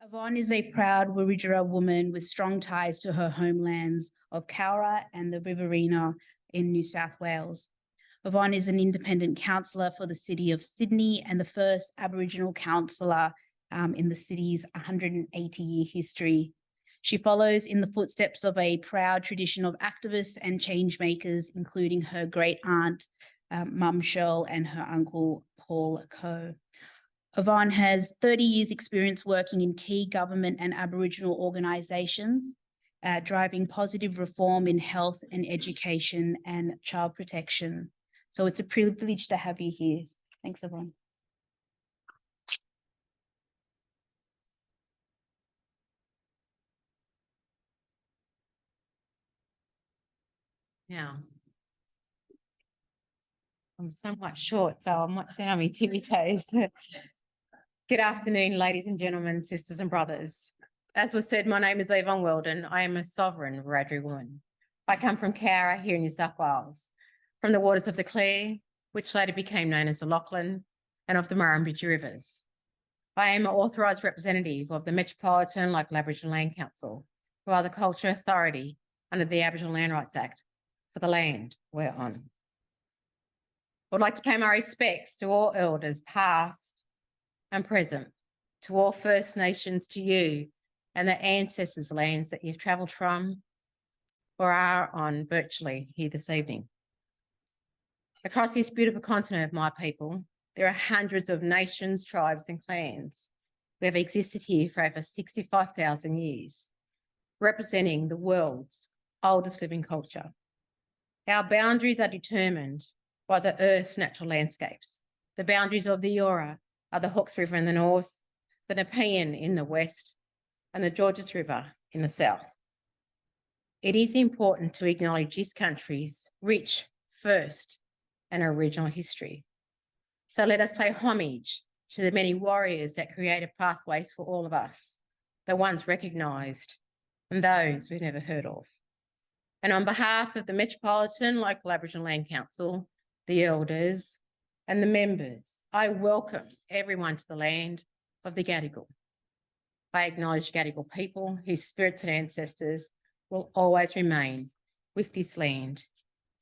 Yvonne is a proud Wiradjuri woman with strong ties to her homelands of Cowra and the Riverina in New South Wales. Yvonne is an independent councillor for the City of Sydney and the first Aboriginal councillor in the city's 180-year history. She follows in the footsteps of a proud tradition of activists and change makers, including her great aunt, Mum Shirl, and her uncle, Paul Coe. Yvonne has 30 years experience working in key government and Aboriginal organisations, driving positive reform in health and education and child protection. So it's a privilege to have you here. Thanks, Yvonne. Now, I'm somewhat short, so I'm not saying I'm my tippy toes. Good afternoon, ladies and gentlemen, sisters and brothers. As was said, my name is Yvonne Weldon. I am a sovereign Wiradjuri woman. I come from Cowra here in New South Wales, from the waters of the Clare, which later became known as the Lachlan, and of the Murrumbidgee Rivers. I am an authorised representative of the Metropolitan Local Aboriginal Land Council, who are the culture authority under the Aboriginal Land Rights Act for the land we're on. I would like to pay my respects to all elders past and present, to all First Nations, to you and the ancestors' lands that you've travelled from or are on virtually here this evening. Across this beautiful continent of my people, there are hundreds of nations, tribes and clans who have existed here for over 65,000 years, representing the world's oldest living culture. Our boundaries are determined by the Earth's natural landscapes. The boundaries of the Eora are the Hawkes River in the north, the Nepean in the west, and the Georges River in the south. It is important to acknowledge this country's rich first and original history. So let us pay homage to the many warriors that created pathways for all of us, the ones recognised and those we've never heard of. And on behalf of the Metropolitan Local Aboriginal Land Council, the elders and the members, I welcome everyone to the land of the Gadigal. I acknowledge Gadigal people whose spirits and ancestors will always remain with this land,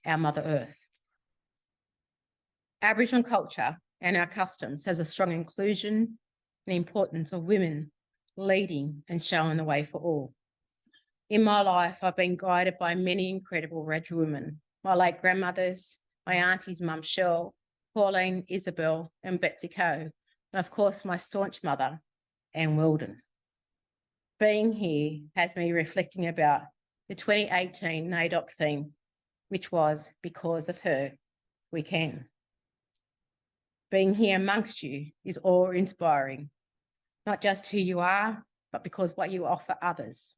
our Mother Earth. Aboriginal culture and our customs has a strong inclusion and importance of women leading and showing the way for all. In my life, I've been guided by many incredible Wiradjuri women, my late grandmothers, my aunties, Mum Shirl, Pauline, Isabel, and Betsy Coe, and of course, my staunch mother, Anne Weldon. Being here has me reflecting about the 2018 NAIDOC theme, which was "Because of Her, We Can." Being here amongst you is awe-inspiring, not just who you are, but because what you offer others.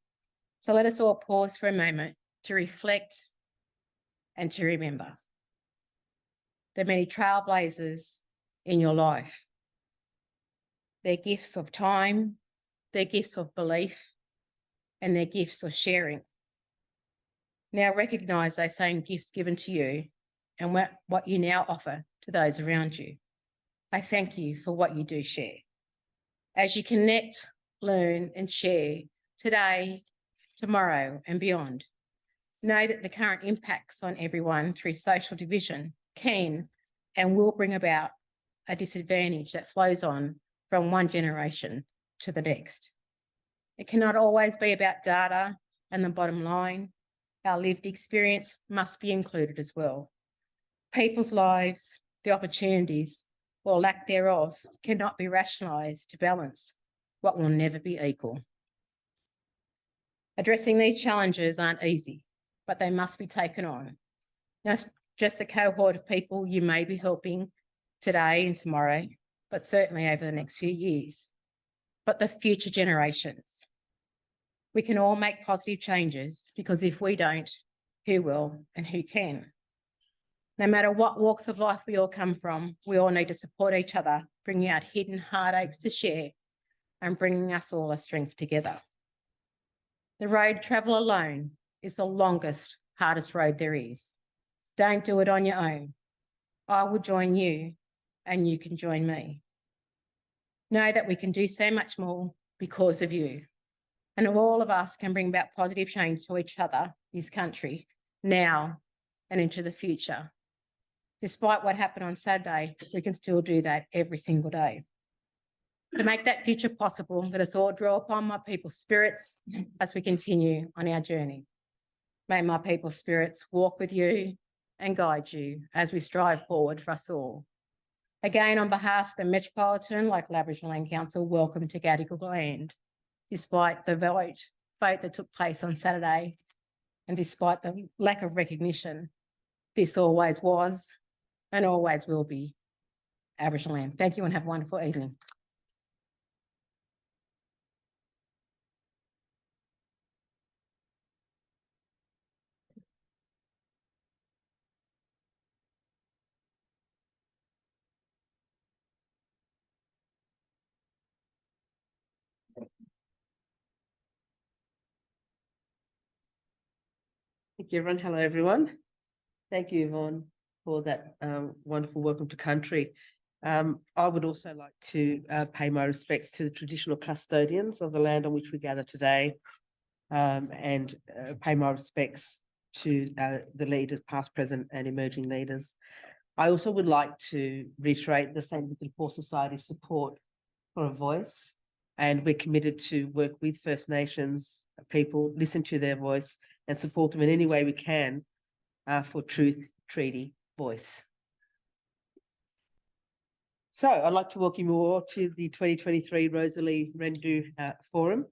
So let us all pause for a moment to reflect and to remember the many trailblazers in your life, their gifts of time, their gifts of belief, and their gifts of sharing. Now recognise those same gifts given to you and what you now offer to those around you. I thank you for what you do share. As you connect, learn and share today, tomorrow and beyond, know that the current impacts on everyone through social division can and will bring about a disadvantage that flows on from one generation to the next. It cannot always be about data and the bottom line. Our lived experience must be included as well. People's lives, the opportunities, or lack thereof, cannot be rationalised to balance what will never be equal. Addressing these challenges aren't easy, but they must be taken on. Not just the cohort of people you may be helping today and tomorrow, but certainly over the next few years, but the future generations. We can all make positive changes because if we don't, who will and who can? No matter what walks of life we all come from, we all need to support each other, bringing out hidden heartaches to share and bringing us all a strength together. The road to travel alone is the longest, hardest road there is. Don't do it on your own. I will join you and you can join me. Know that we can do so much more because of you. And all of us can bring about positive change to each other, this country, now and into the future. Despite what happened on Saturday, we can still do that every single day. To make that future possible, let us all draw upon my people's spirits as we continue on our journey. May my people's spirits walk with you and guide you as we strive forward for us all. Again, on behalf of the Metropolitan Local Aboriginal Land Council, welcome to Gadigal land. Despite the vote that took place on Saturday, and despite the lack of recognition, this always was and always will be Aboriginal land. Thank you and have a wonderful evening. Thank you, everyone. Hello, everyone. Thank you, Yvonne, for that wonderful welcome to country. I would also like to pay my respects to the traditional custodians of the land on which we gather today, and pay my respects to the leaders, past, present, and emerging leaders. I also would like to reiterate the St. Vincent Paul Society's support for a voice, and we're committed to work with First Nations people, listen to their voice, and support them in any way we can for Truth Treaty Voice. So I'd like to welcome you all to the 2023 Rosalie Rendu Forum.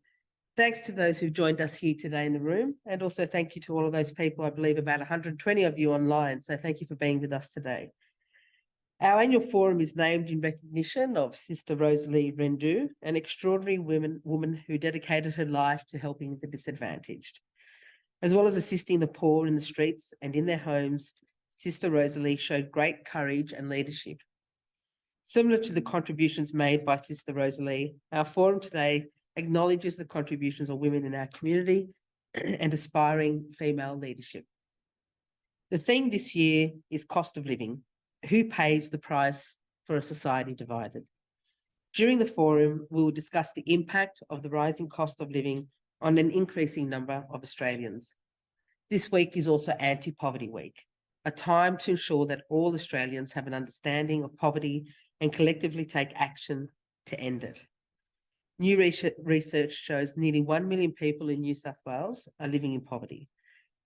Thanks to those who've joined us here today in the room, and also thank you to all of those people, I believe about 120 of you online. So thank you for being with us today. Our annual forum is named in recognition of Sister Rosalie Rendu, an extraordinary woman who dedicated her life to helping the disadvantaged. As well as assisting the poor in the streets and in their homes, Sister Rosalie showed great courage and leadership. Similar to the contributions made by Sister Rosalie, our forum today acknowledges the contributions of women in our community and aspiring female leadership. The theme this year is cost of living. Who pays the price for a society divided? During the forum, we will discuss the impact of the rising cost of living on an increasing number of Australians. This week is also Anti-Poverty Week, a time to ensure that all Australians have an understanding of poverty and collectively take action to end it. New research shows nearly 1 million people in New South Wales are living in poverty.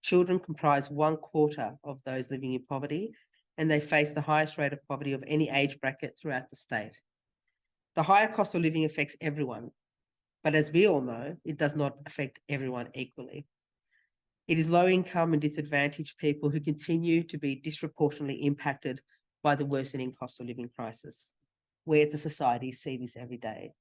Children comprise 1/4 of those living in poverty, and they face the highest rate of poverty of any age bracket throughout the state. The higher cost of living affects everyone, but as we all know, it does not affect everyone equally. It is low income and disadvantaged people who continue to be disproportionately impacted by the worsening cost of living crisis. We at the society see this every day.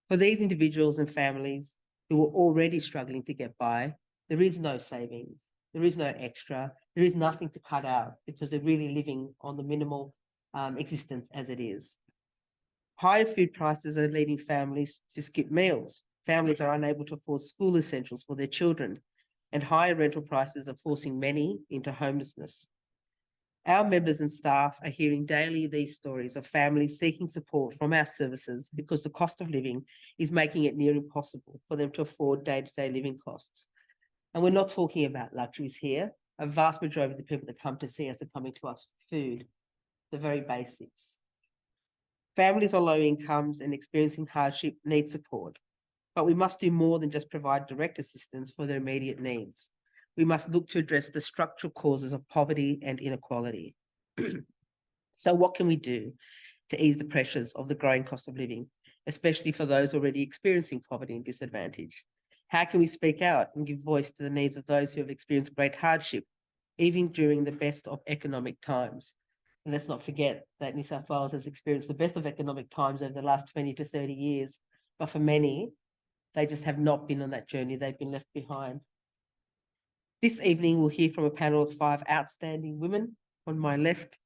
For these individuals and families who are already struggling to get by, there is no savings, there is no extra, there is nothing to cut out because they're really living on the minimal existence as it is. Higher food prices are leading families to skip meals. Families are unable to afford school essentials for their children, and higher rental prices are forcing many into homelessness. Our members and staff are hearing daily these stories of families seeking support from our services because the cost of living is making it near impossible for them to afford day-to-day living costs. And we're not talking about luxuries here. A vast majority of the people that come to see us are coming to us for food, the very basics. Families on low incomes and experiencing hardship need support, but we must do more than just provide direct assistance for their immediate needs. We must look to address the structural causes of poverty and inequality. So what can we do to ease the pressures of the growing cost of living, especially for those already experiencing poverty and disadvantage? How can we speak out and give voice to the needs of those who have experienced great hardship, even during the best of economic times? And let's not forget that New South Wales has experienced the best of economic times over the last 20 to 30 years, but for many, they just have not been on that journey. They've been left behind. This evening, we'll hear from a panel of 5 outstanding women on my left,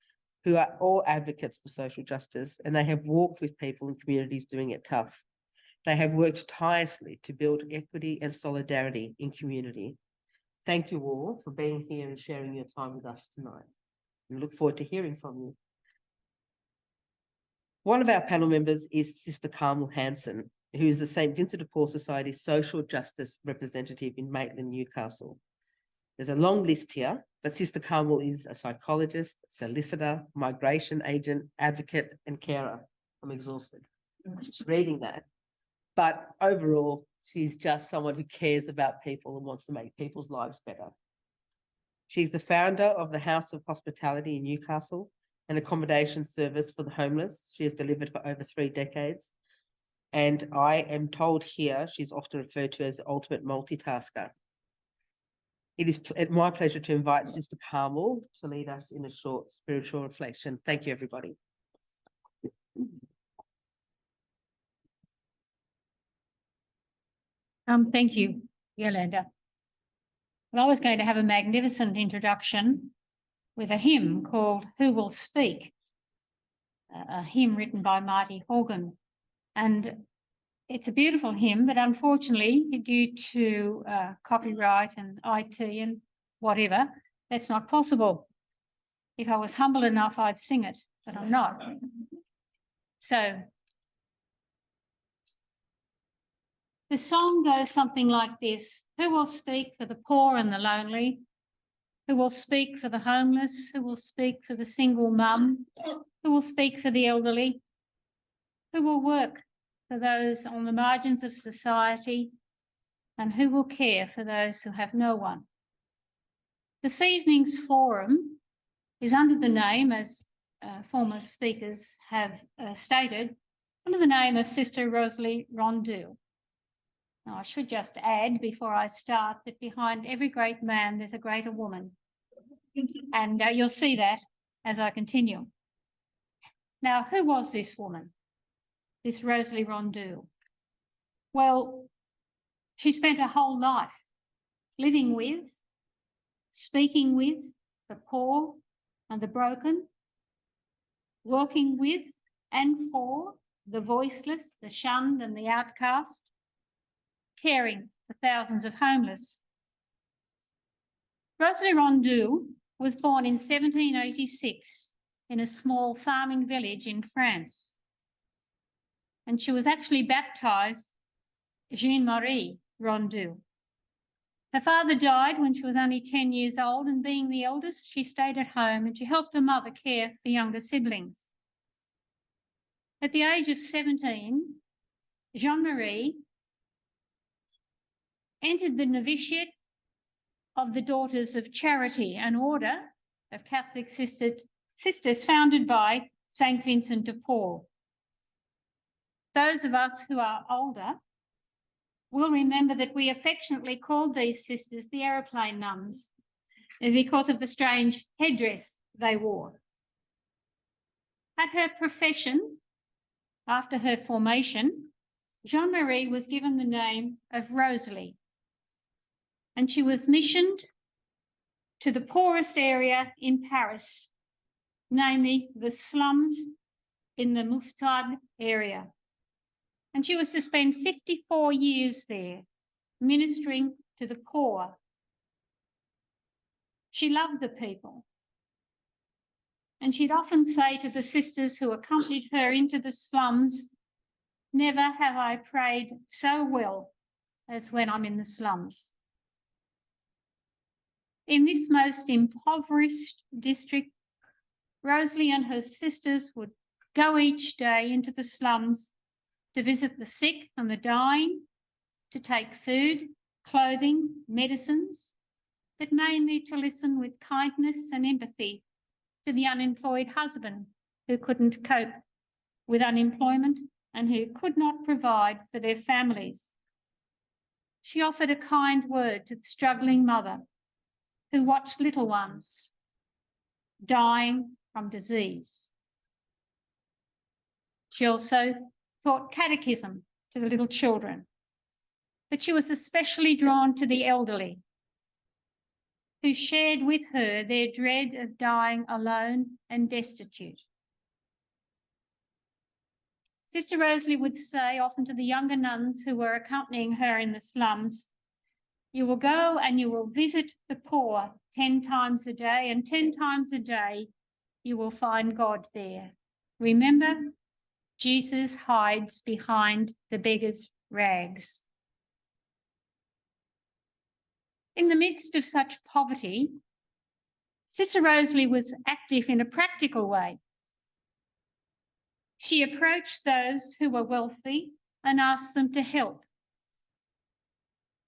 who are all advocates for social justice, and they have walked with people in communities doing it tough. They have worked tirelessly to build equity and solidarity in community. Thank you all for being here and sharing your time with us tonight. We look forward to hearing from you. One of our panel members is Sister Carmel Hanson, who is the St. Vincent de Paul Society's social justice representative in Maitland, Newcastle. There's a long list here, but Sister Carmel is a psychologist, solicitor, migration agent, advocate, and carer. I'm exhausted just reading that. But overall, she's just someone who cares about people and wants to make people's lives better. She's the founder of the House of Hospitality in Newcastle, an accommodation service for the homeless she has delivered for over 3 decades. And I am told here she's often referred to as the ultimate multitasker. It is my pleasure to invite Sister Carmel to lead us in a short spiritual reflection. Thank you, everybody. Thank you, Yolanda. Well, I was going to have a magnificent introduction with a hymn called Who Will Speak, a hymn written by Marty Horgan. And it's a beautiful hymn, but unfortunately, due to copyright and IT and whatever, that's not possible. If I was humble enough, I'd sing it, but I'm not. So the song goes something like this: who will speak for the poor and the lonely? Who will speak for the homeless? Who will speak for the single mum? Who will speak for the elderly? Who will work for those on the margins of society? And who will care for those who have no one? This evening's forum is under the name, as former speakers have stated, under the name of Sister Rosalie Rendu. Now, I should just add before I start that behind every great man, there's a greater woman. And you'll see that as I continue. Now, who was this woman, this Rosalie Rendu? Well, she spent her whole life living with, speaking with the poor and the broken, working with and for the voiceless, the shunned and the outcast, caring for thousands of homeless. Rosalie Rendu was born in 1786 in a small farming village in France. And she was actually baptised Jean-Marie Rendu. Her father died when she was only 10 years old, and being the eldest, she stayed at home and she helped her mother care for younger siblings. At the age of 17, Jean-Marie entered the novitiate of the Daughters of Charity, an order of Catholic sisters founded by St. Vincent de Paul. Those of us who are older will remember that we affectionately called these sisters the aeroplane nuns because of the strange headdress they wore. At her profession, after her formation, Jean-Marie was given the name of Rosalie, and she was missioned to the poorest area in Paris, namely the slums in the Mouffetard area. And she was to spend 54 years there, ministering to the poor. She loved the people. And she'd often say to the sisters who accompanied her into the slums, "Never have I prayed so well as when I'm in the slums." In this most impoverished district, Rosalie and her sisters would go each day into the slums to visit the sick and the dying, to take food, clothing, medicines, but mainly to listen with kindness and empathy to the unemployed husband who couldn't cope with unemployment and who could not provide for their families. She offered a kind word to the struggling mother who watched little ones dying from disease. She also taught catechism to the little children, but she was especially drawn to the elderly, who shared with her their dread of dying alone and destitute. Sister Rosalie would say often to the younger nuns who were accompanying her in the slums, "You will go and you will visit the poor 10 times a day, and 10 times a day you will find God there. Remember, Jesus hides behind the beggar's rags. In the midst of such poverty, Sister Rosalie was active in a practical way. She approached those who were wealthy and asked them to help.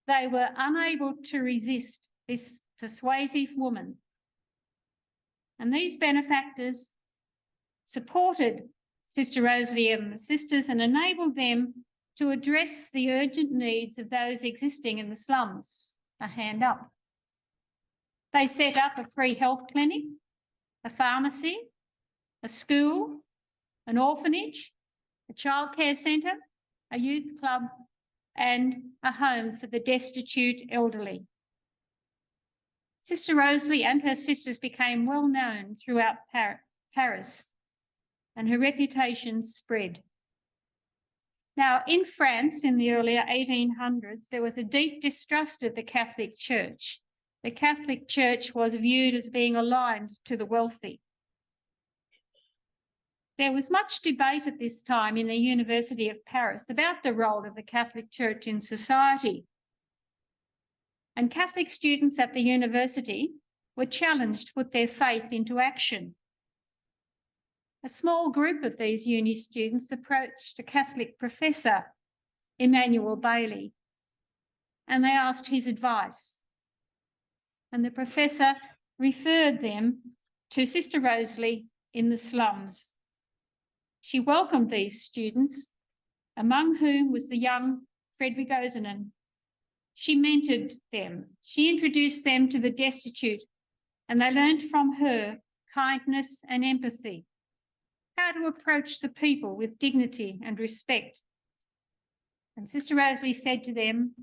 They were unable to resist this persuasive woman. And these benefactors supported Sister Rosalie and the sisters and enabled them to address the urgent needs of those existing in the slums. A hand up. They set up a free health clinic, a pharmacy, a school, an orphanage, a childcare centre, a youth club, and a home for the destitute elderly. Sister Rosalie and her sisters became well known throughout Paris, and her reputation spread. Now, in France, in the earlier 1800s, there was a deep distrust of the Catholic Church. The Catholic Church was viewed as being aligned to the wealthy. There was much debate at this time in the University of Paris about the role of the Catholic Church in society. And Catholic students at the university were challenged to put their faith into action. A small group of these uni students approached a Catholic professor, Emmanuel Bailey, and they asked his advice. And the professor referred them to Sister Rosalie in the slums. She welcomed these students, among whom was the young Frederick Ozanen. She mentored them. She introduced them to the destitute, and they learned from her kindness and empathy, how to approach the people with dignity and respect. And Sister Rosalie said to them,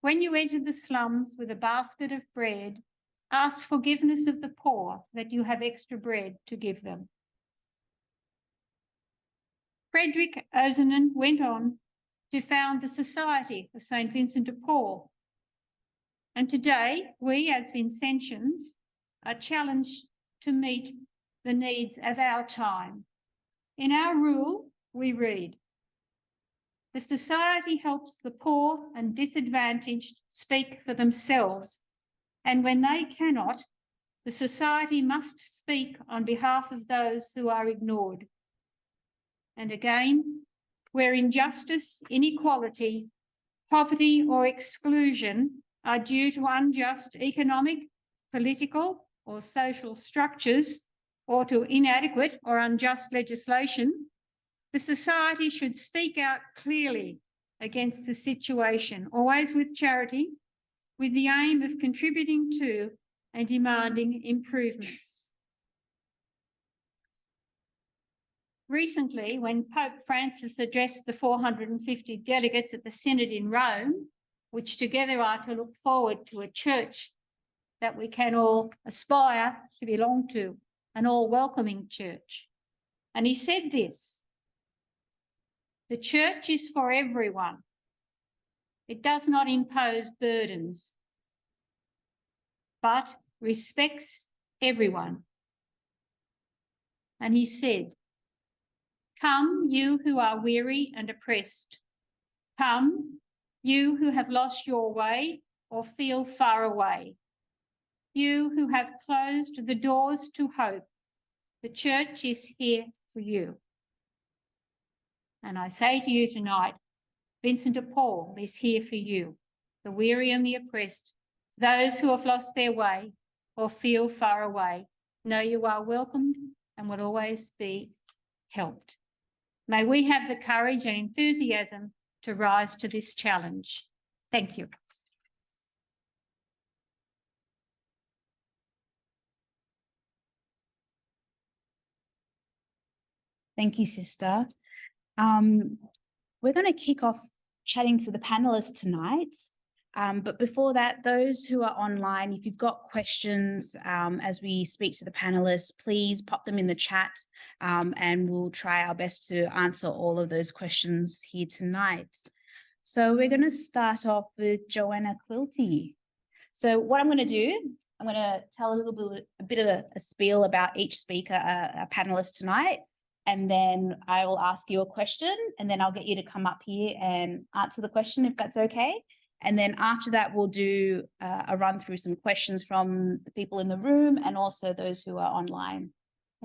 when you enter the slums with a basket of bread, ask forgiveness of the poor that you have extra bread to give them. Frederick Ozanen went on to found the Society of St. Vincent de Paul. And today, we as Vincentians are challenged to meet the needs of our time. In our rule, we read, the Society helps the poor and disadvantaged speak for themselves, and when they cannot, the Society must speak on behalf of those who are ignored. And again, where injustice, inequality, poverty or exclusion are due to unjust economic, political or social structures, or to inadequate or unjust legislation, the Society should speak out clearly against the situation, always with charity, with the aim of contributing to and demanding improvements. Recently, when Pope Francis addressed the 450 delegates at the Synod in Rome, which together are to look forward to a church that we can all aspire to belong to, an all-welcoming church. And he said this, the church is for everyone. It does not impose burdens, but respects everyone. And he said, come, you who are weary and oppressed. Come, you who have lost your way or feel far away. You who have closed the doors to hope. The church is here for you. And I say to you tonight, Vincent de Paul is here for you, the weary and the oppressed, those who have lost their way or feel far away. Know you are welcomed and will always be helped. May we have the courage and enthusiasm to rise to this challenge. Thank you. Thank you, Sister. We're going to kick off chatting to the panelists tonight. But before that, those who are online, if you've got questions as we speak to the panelists, please pop them in the chat and we'll try our best to answer all of those questions here tonight. So we're going to start off with Joanna Quilty. So what I'm going to do, I'm going to tell a bit of a spiel about each speaker, a panelist tonight. and then I will ask you a question, and then I'll get you to come up here and answer the question if that's okay. And then after that, we'll do a run through some questions from the people in the room and also those who are online.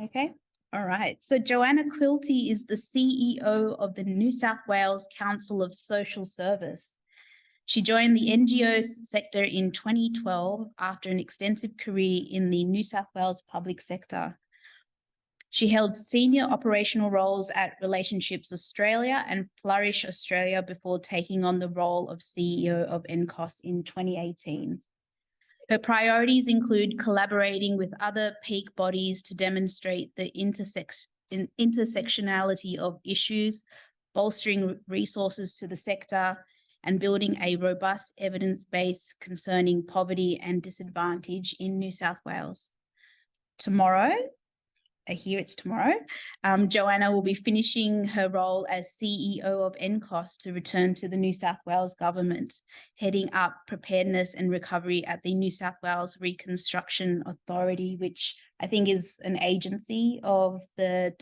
Okay. All right. So Joanna Quilty is the CEO of the New South Wales Council of Social Service. She joined the NGO sector in 2012 after an extensive career in the New South Wales public sector. She held senior operational roles at Relationships Australia and Flourish Australia before taking on the role of CEO of NCOS in 2018. Her priorities include collaborating with other peak bodies to demonstrate the intersectionality of issues, bolstering resources to the sector, and building a robust evidence base concerning poverty and disadvantage in New South Wales. Tomorrow, Joanna will be finishing her role as CEO of NCOS to return to the New South Wales government, heading up preparedness and recovery at the New South Wales Reconstruction Authority, which I think is an agency of the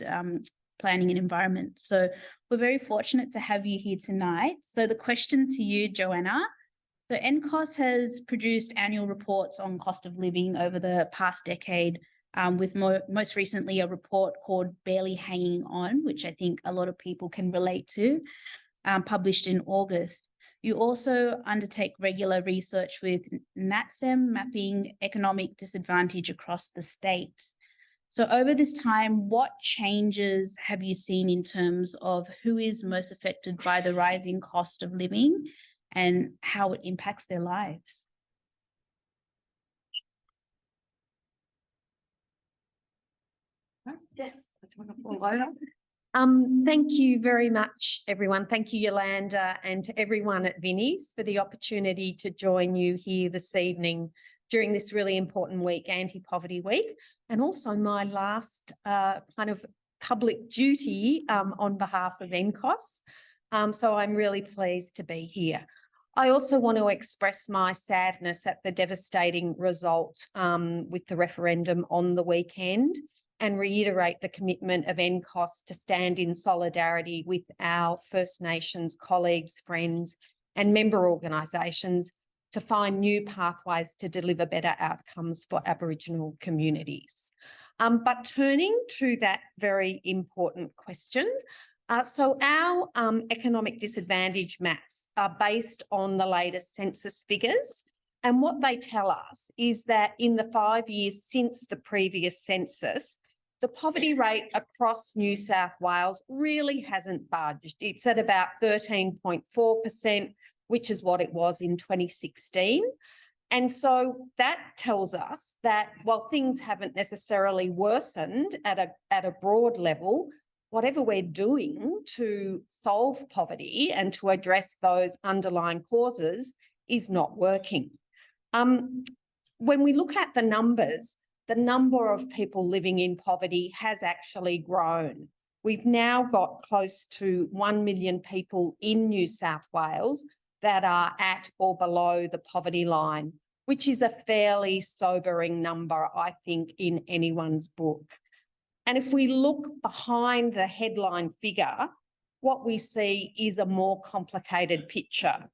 planning and environment. So we're very fortunate to have you here tonight. So the question to you, Joanna, so NCOS has produced annual reports on cost of living over the past decade, with most recently a report called Barely Hanging On, which I think a lot of people can relate to, published in August. You also undertake regular research with NatSem, mapping economic disadvantage across the state. So over this time, what changes have you seen in terms of who is most affected by the rising cost of living and how it impacts their lives? Yes. Thank you very much, everyone. Thank you, Yolanda, and to everyone at Vinnie's for the opportunity to join you here this evening during this really important week, Anti-Poverty Week, and also my last kind of public duty on behalf of NCOS. So I'm really pleased to be here. I also want to express my sadness at the devastating result with the referendum on the weekend, and reiterate the commitment of NCOS to stand in solidarity with our First Nations colleagues, friends, and member organisations to find new pathways to deliver better outcomes for Aboriginal communities. But turning to that very important question, so our economic disadvantage maps are based on the latest census figures. And what they tell us is that in the 5 years since the previous census, the poverty rate across New South Wales really hasn't budged. It's at about 13.4%, which is what it was in 2016. And so that tells us that while things haven't necessarily worsened at a broad level, whatever we're doing to solve poverty and to address those underlying causes is not working. When we look at the numbers, the number of people living in poverty has actually grown. We've now got close to 1 million people in New South Wales that are at or below the poverty line, which is a fairly sobering number, I think, in anyone's book. And if we look behind the headline figure, what we see is a more complicated picture.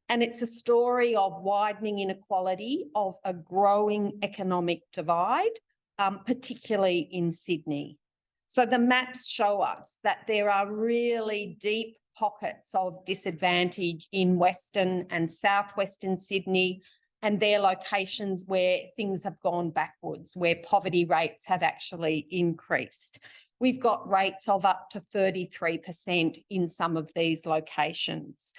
And it's a story of widening inequality, of a growing economic divide, particularly in Sydney. So the maps show us that there are really deep pockets of disadvantage in Western and Southwestern Sydney, and they're locations where things have gone backwards, where poverty rates have actually increased. We've got rates of up to 33% in some of these locations.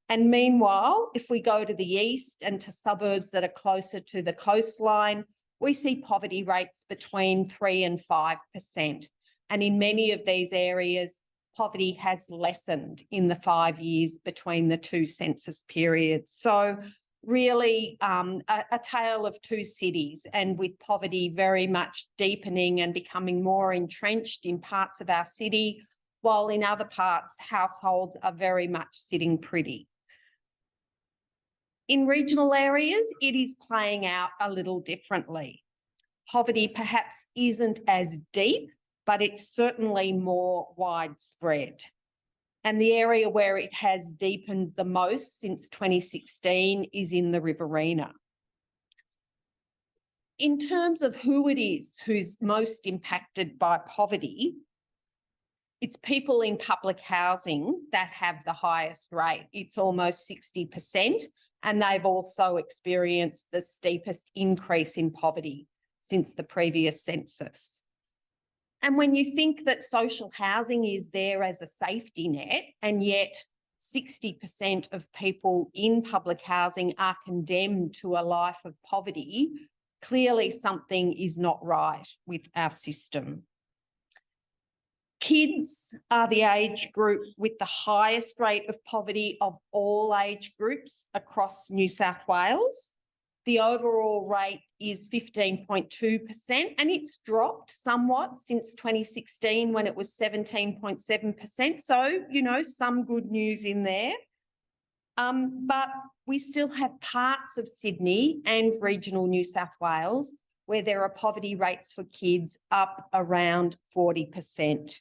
And meanwhile, if we go to the east and to suburbs that are closer to the coastline, we see poverty rates between 3 and 5%. And in many of these areas, poverty has lessened in the 5 years between the two census periods. So really a tale of two cities, and with poverty very much deepening and becoming more entrenched in parts of our city, while in other parts, households are very much sitting pretty. In regional areas, it is playing out a little differently. Poverty perhaps isn't as deep but it's certainly more widespread. And the area where it has deepened the most since 2016 is in the Riverina. In terms of who it is who's most impacted by poverty, it's people in public housing that have the highest rate. It's almost 60%, and they've also experienced the steepest increase in poverty since the previous census. And when you think that social housing is there as a safety net, and yet 60% of people in public housing are condemned to a life of poverty, clearly something is not right with our system. Kids are the age group with the highest rate of poverty of all age groups across New South Wales. The overall rate is 15.2%, and it's dropped somewhat since 2016 when it was 17.7%. So, you know, some good news in there. But we still have parts of Sydney and regional New South Wales where there are poverty rates for kids up around 40%.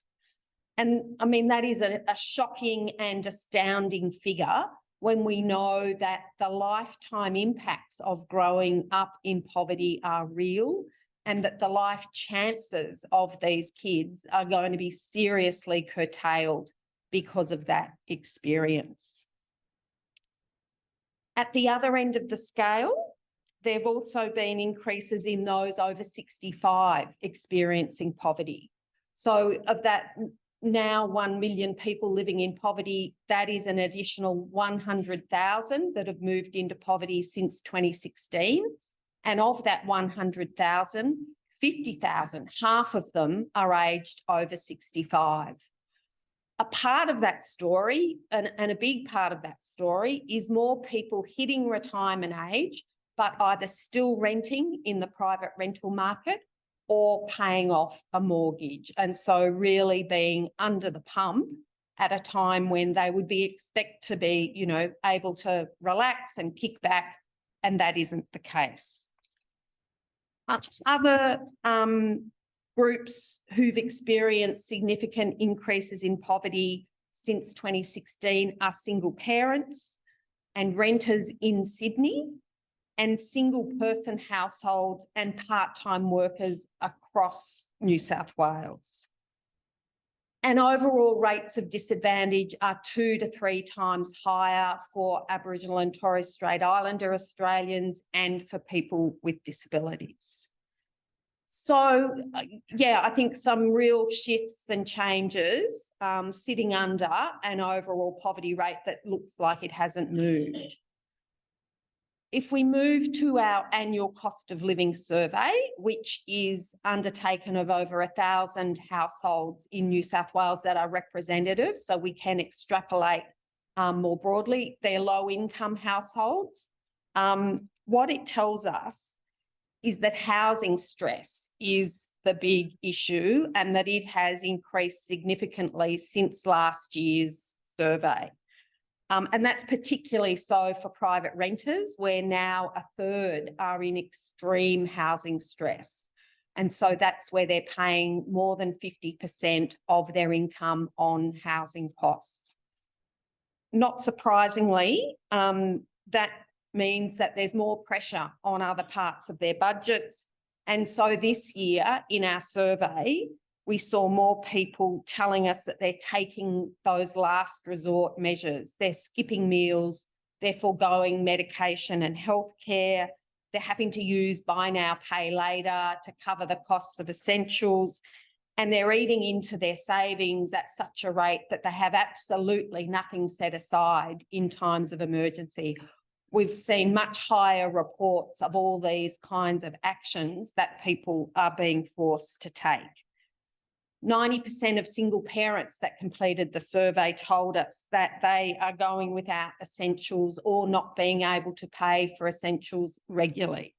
And I mean, that is a shocking and astounding figure when we know that the lifetime impacts of growing up in poverty are real, and that the life chances of these kids are going to be seriously curtailed because of that experience. At the other end of the scale, there have also been increases in those over 65 experiencing poverty. So of that now 1 million people living in poverty, that is an additional 100,000 that have moved into poverty since 2016. And of that 100,000, 50,000, half of them are aged over 65. A part of that story, and a big part of that story, is more people hitting retirement age, but either still renting in the private rental market or paying off a mortgage. And so really being under the pump at a time when they would be expected to be, you know, able to relax and kick back, and that isn't the case. Other groups who've experienced significant increases in poverty since 2016 are single parents and renters in Sydney, and single person households and part-time workers across New South Wales. And overall rates of disadvantage are 2 to 3 times higher for Aboriginal and Torres Strait Islander Australians and for people with disabilities. So, yeah, I think some real shifts and changes sitting under an overall poverty rate that looks like it hasn't moved. If we move to our annual cost of living survey, which is undertaken of over 1,000 households in New South Wales that are representative, so we can extrapolate more broadly, they're low-income households. What it tells us is that housing stress is the big issue, and that it has increased significantly since last year's survey. And that's particularly so for private renters, where now 1/3 are in extreme housing stress. And so that's where they're paying more than 50% of their income on housing costs. Not surprisingly, that means that there's more pressure on other parts of their budgets. And so this year in our survey, we saw more people telling us that they're taking those last resort measures. They're skipping meals, they're foregoing medication and healthcare, they're having to use buy now, pay later to cover the costs of essentials, and they're eating into their savings at such a rate that they have absolutely nothing set aside in times of emergency. We've seen much higher reports of all these kinds of actions that people are being forced to take. 90% of single parents that completed the survey told us that they are going without essentials or not being able to pay for essentials regularly.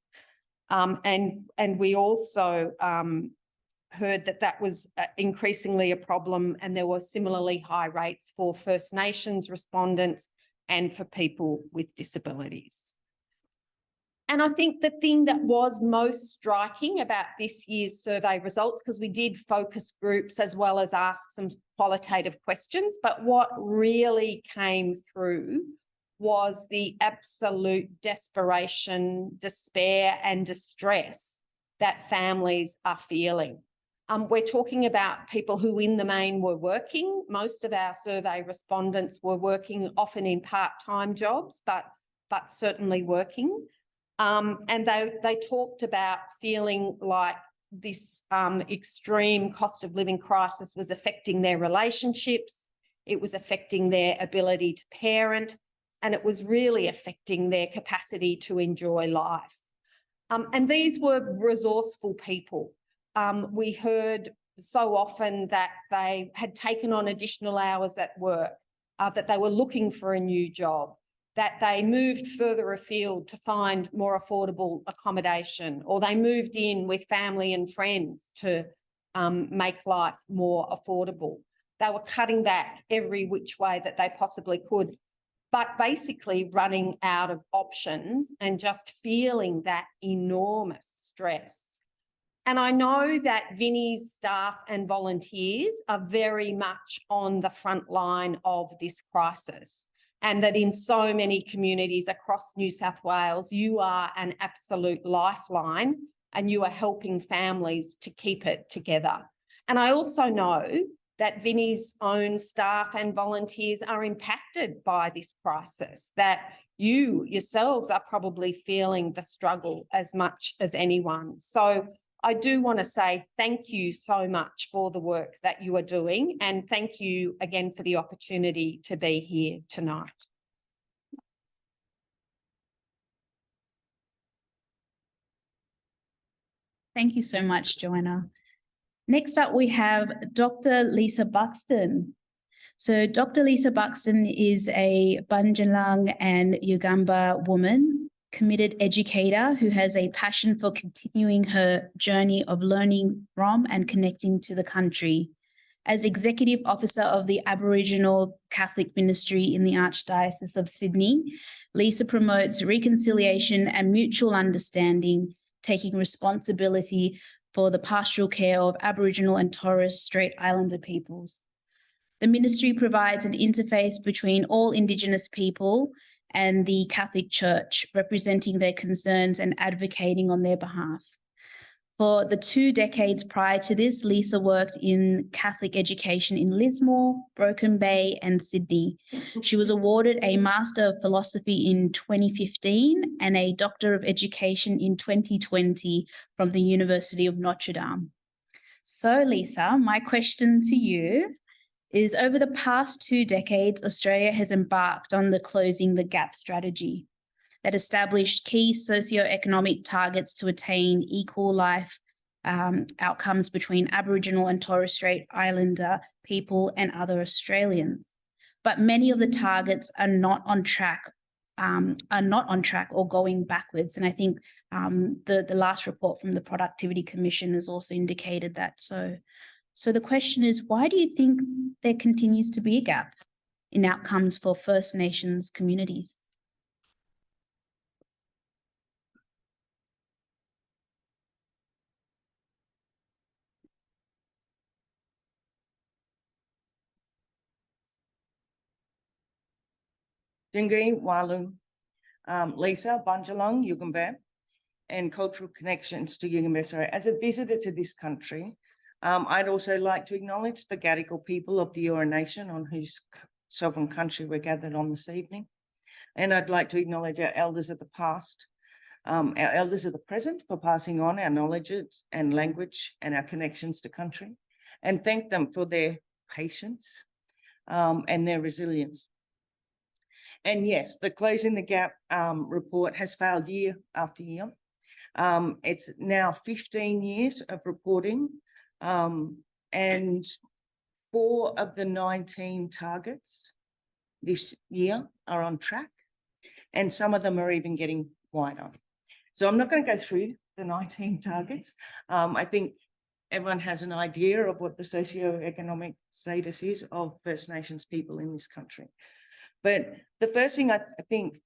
And we also heard that that was increasingly a problem, and there were similarly high rates for First Nations respondents and for people with disabilities. And I think the thing that was most striking about this year's survey results, because we did focus groups as well as ask some qualitative questions, but what really came through was the absolute desperation, despair and distress that families are feeling. We're talking about people who in the main were working. Most of our survey respondents were working often in part-time jobs, but certainly working. And they talked about feeling like this extreme cost of living crisis was affecting their relationships, it was affecting their ability to parent, and it was really affecting their capacity to enjoy life. And these were resourceful people. We heard so often that they had taken on additional hours at work, that they were looking for a new job, that they moved further afield to find more affordable accommodation, or they moved in with family and friends to make life more affordable. They were cutting back every which way that they possibly could, but basically running out of options and just feeling that enormous stress. And I know that Vinnie's staff and volunteers are very much on the front line of this crisis, and that in so many communities across New South Wales, you are an absolute lifeline and you are helping families to keep it together. And I also know that Vinnie's own staff and volunteers are impacted by this crisis, that you yourselves are probably feeling the struggle as much as anyone. So I do want to say thank you so much for the work that you are doing, and thank you again for the opportunity to be here tonight. Thank you so much, Joanna. Next up, we have Dr. Lisa Buxton. So Dr. Lisa Buxton is a Bundjalung and Yugambeh woman, committed educator who has a passion for continuing her journey of learning from and connecting to the country. As Executive Officer of the Aboriginal Catholic Ministry in the Archdiocese of Sydney, Lisa promotes reconciliation and mutual understanding, taking responsibility for the pastoral care of Aboriginal and Torres Strait Islander peoples. The ministry provides an interface between all Indigenous people and the Catholic Church, representing their concerns and advocating on their behalf. For the 2 decades prior to this, Lisa worked in Catholic education in Lismore, Broken Bay, and Sydney. She was awarded a Master of Philosophy in 2015 and a Doctor of Education in 2020 from the University of Notre Dame. So, Lisa, my question to you is, over the past 2 decades, Australia has embarked on the Closing the Gap strategy that established key socioeconomic targets to attain equal life outcomes between Aboriginal and Torres Strait Islander people and other Australians. But many of the targets are not on track or going backwards. And I think the last report from the Productivity Commission has also indicated that. So the question is, why do you think there continues to be a gap in outcomes for First Nations communities? Dingree, Walung, Lisa, Bundjalung, Yugambeh, and cultural connections to Yugambeh. Sorry, as a visitor to this country, I'd also like to acknowledge the Gadigal people of the Eora Nation on whose sovereign country we're gathered on this evening. And I'd like to acknowledge our elders of the past, our elders of the present for passing on our knowledge and language and our connections to country, and thank them for their patience and their resilience. And yes, the Closing the Gap report has failed year after year. It's now 15 years of reporting, and 4 of the 19 targets this year are on track, and some of them are even getting wider. So I'm not going to go through the 19 targets. I think everyone has an idea of what the socioeconomic status is of First Nations people in this country. But the first thing I think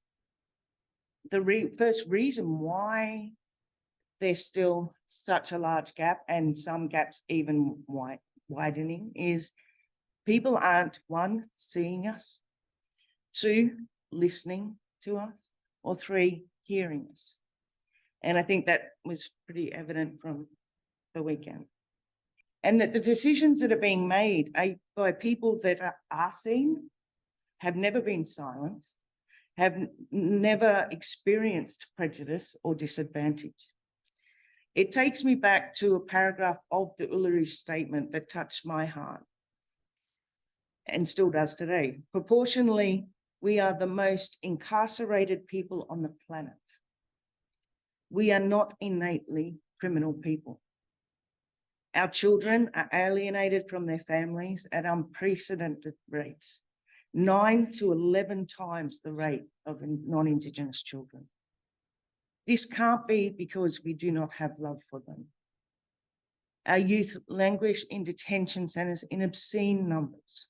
the first reason why there's still such a large gap, and some gaps even widening, is people aren't, one, seeing us, two, listening to us, or three, hearing us. And I think that was pretty evident from the weekend. And that the decisions that are being made by people that are seen, have never been silenced, have never experienced prejudice or disadvantage. It takes me back to a paragraph of the Uluru Statement that touched my heart and still does today. Proportionally, we are the most incarcerated people on the planet. We are not innately criminal people. Our children are alienated from their families at unprecedented rates, 9 to 11 times the rate of non-Indigenous children. This can't be because we do not have love for them. Our youth languish in detention centres in obscene numbers.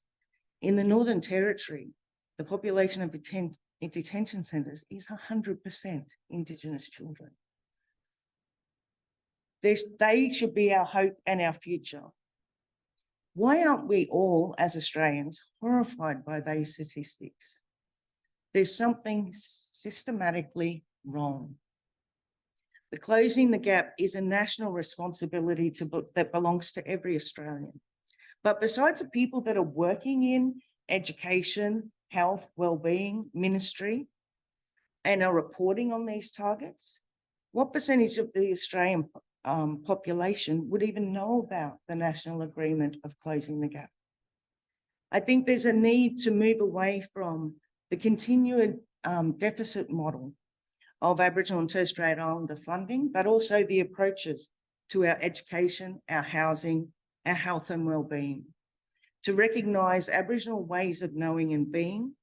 In the Northern Territory, the population of detention centres is 100% Indigenous children. They should be our hope and our future. Why aren't we all, as Australians, horrified by those statistics? There's something systematically wrong. The Closing the Gap is a national responsibility that belongs to every Australian. But besides the people that are working in education, health, wellbeing, ministry, and are reporting on these targets, what percentage of the Australian population would even know about the national agreement of Closing the Gap? I think there's a need to move away from the continued deficit model of Aboriginal and Torres Strait Islander funding, but also the approaches to our education, our housing, our health and wellbeing, to recognise Aboriginal ways of knowing and being,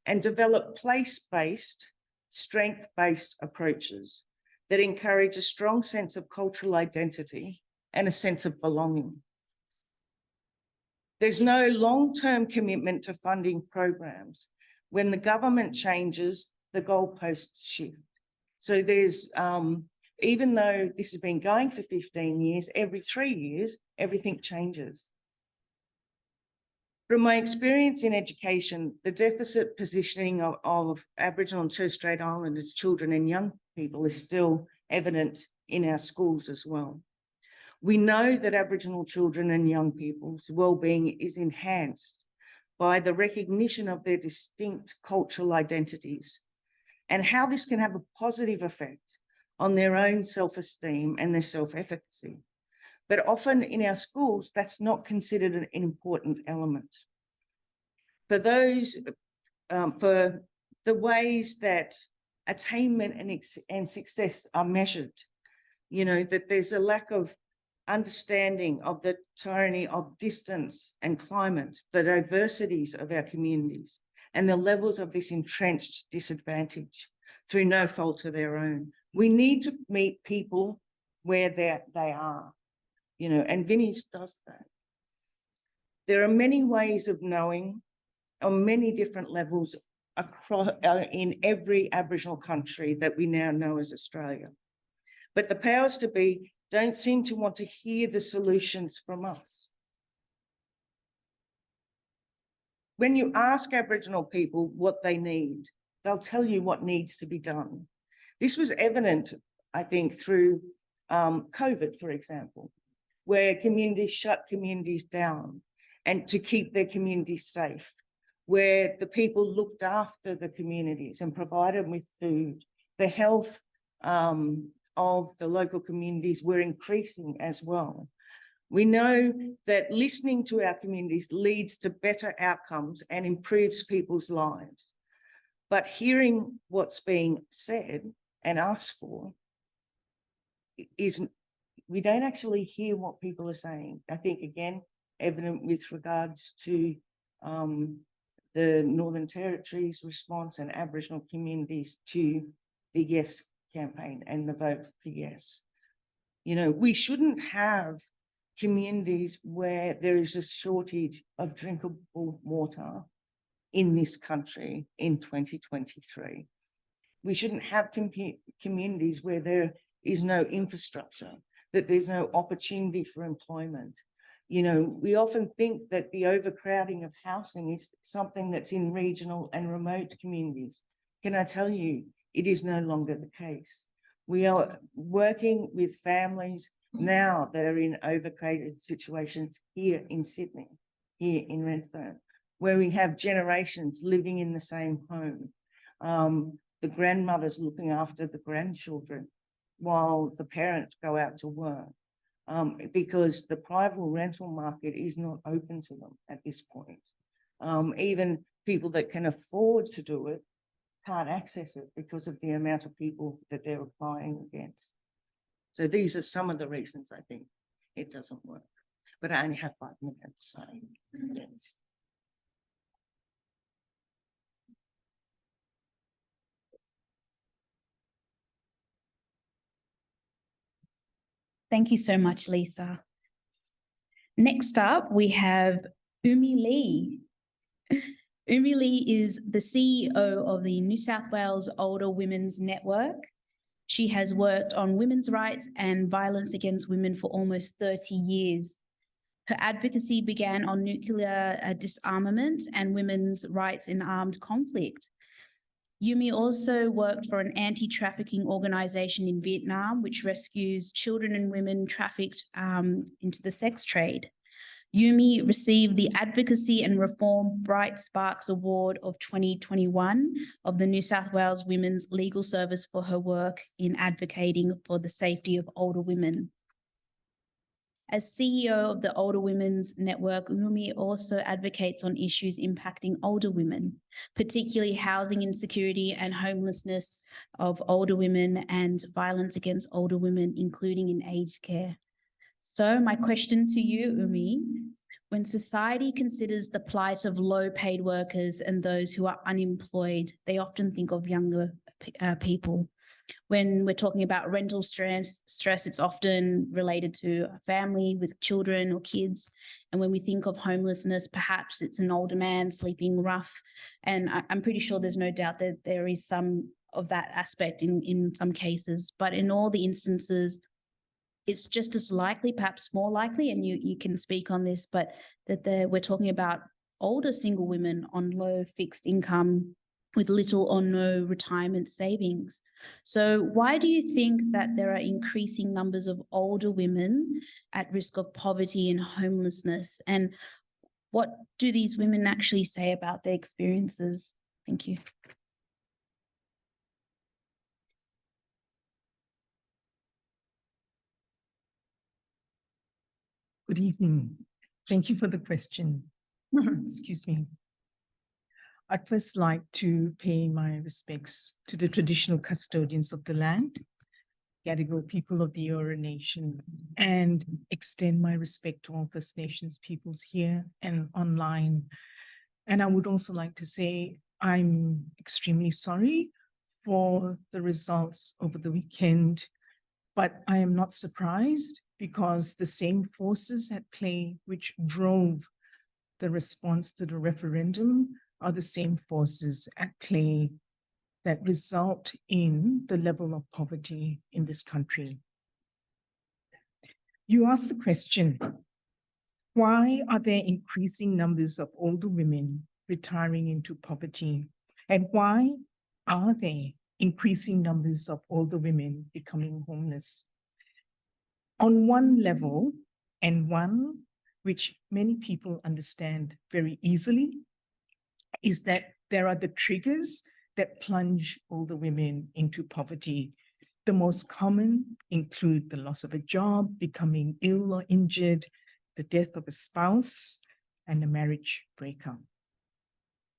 and develop place-based, strength-based approaches that encourage a strong sense of cultural identity and a sense of belonging. There's no long-term commitment to funding programs. When the government changes, the goalposts shift. So there's, even though this has been going for 15 years, every 3 years, everything changes. From my experience in education, the deficit positioning of Aboriginal and Torres Strait Islander children and young people is still evident in our schools as well. We know that Aboriginal children and young people's wellbeing is enhanced by the recognition of their distinct cultural identities and how this can have a positive effect on their own self-esteem and their self-efficacy. But often in our schools, that's not considered an important element. For those, for the ways that attainment and success are measured, you know, that there's a lack of understanding of the tyranny of distance and climate, the diversities of our communities, and the levels of this entrenched disadvantage through no fault of their own. We need to meet people where they are, you know, and Vinnie's does that. There are many ways of knowing on many different levels across in every Aboriginal country that we now know as Australia. But the powers to be don't seem to want to hear the solutions from us. When you ask Aboriginal people what they need, they'll tell you what needs to be done. This was evident, I think, through COVID, for example, where communities shut communities down and to keep their communities safe, where the people looked after the communities and provided them with food. The health of the local communities were increasing as well. We know that listening to our communities leads to better outcomes and improves people's lives. But hearing what's being said and asked for we don't actually hear what people are saying. I think, again, evident with regards to the Northern Territory's response and Aboriginal communities to the Yes campaign and the vote for Yes. You know, we shouldn't have communities where there is a shortage of drinkable water in this country in 2023. We shouldn't have communities where there is no infrastructure, that there's no opportunity for employment. You know, we often think that the overcrowding of housing is something that's in regional and remote communities. Can I tell you, it is no longer the case. We are working with families now that are in overcrowded situations here in Sydney, here in Redfern, where we have generations living in the same home. The grandmothers looking after the grandchildren while the parents go out to work, because the private rental market is not open to them at this point. Even people that can afford to do it can't access it because of the amount of people that they're applying against. So these are some of the reasons I think it doesn't work. But I only have 5 minutes, so yes. Thank you so much, Lisa. Next up, we have Yumi Lee. Yumi Lee is the CEO of the New South Wales Older Women's Network. She has worked on women's rights and violence against women for almost 30 years. Her advocacy began on nuclear disarmament and women's rights in armed conflict. Yumi also worked for an anti-trafficking organisation in Vietnam, which rescues children and women trafficked into the sex trade. Yumi received the Advocacy and Reform Bright Sparks Award of 2021 of the New South Wales Women's Legal Service for her work in advocating for the safety of older women. As CEO of the Older Women's Network, Yumi also advocates on issues impacting older women, particularly housing insecurity and homelessness of older women and violence against older women, including in aged care. So my question to you, Yumi, when society considers the plight of low-paid workers and those who are unemployed, they often think of younger people. When we're talking about rental stress, it's often related to a family with children or kids. And when we think of homelessness, perhaps it's an older man sleeping rough. And I'm pretty sure there's no doubt that there is some of that aspect in some cases. But in all the instances, it's just as likely, perhaps more likely, and you can speak on this, but that we're talking about older single women on low fixed income with little or no retirement savings. So why do you think that there are increasing numbers of older women at risk of poverty and homelessness? And what do these women actually say about their experiences? Thank you. Good evening. Thank you for the question. Excuse me. I'd first like to pay my respects to the traditional custodians of the land, Gadigal people of the Eora Nation, and extend my respect to all First Nations peoples here and online. And I would also like to say I'm extremely sorry for the results over the weekend, but I am not surprised because the same forces at play which drove the response to the referendum are the same forces at play that result in the level of poverty in this country. You asked the question, why are there increasing numbers of older women retiring into poverty? And why are there increasing numbers of older women becoming homeless? On one level, and one which many people understand very easily, is that there are the triggers that plunge older women into poverty. The most common include the loss of a job, becoming ill or injured, the death of a spouse, and a marriage breakup.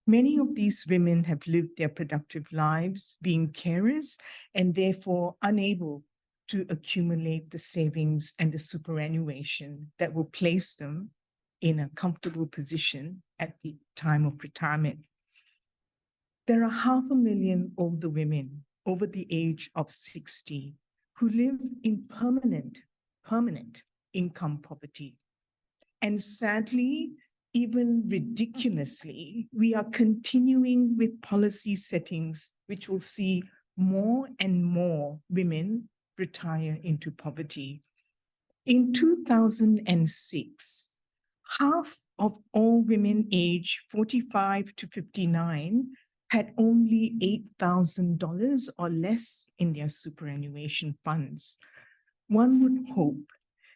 Many of these women have lived their productive lives being carers and therefore unable to accumulate the savings and the superannuation that will place them in a comfortable position at the time of retirement. There are 500,000 older women over the age of 60 who live in permanent income poverty. And sadly, even ridiculously, we are continuing with policy settings which will see more and more women retire into poverty. In 2006, half of all women aged 45 to 59 had only $8,000 or less in their superannuation funds. One would hope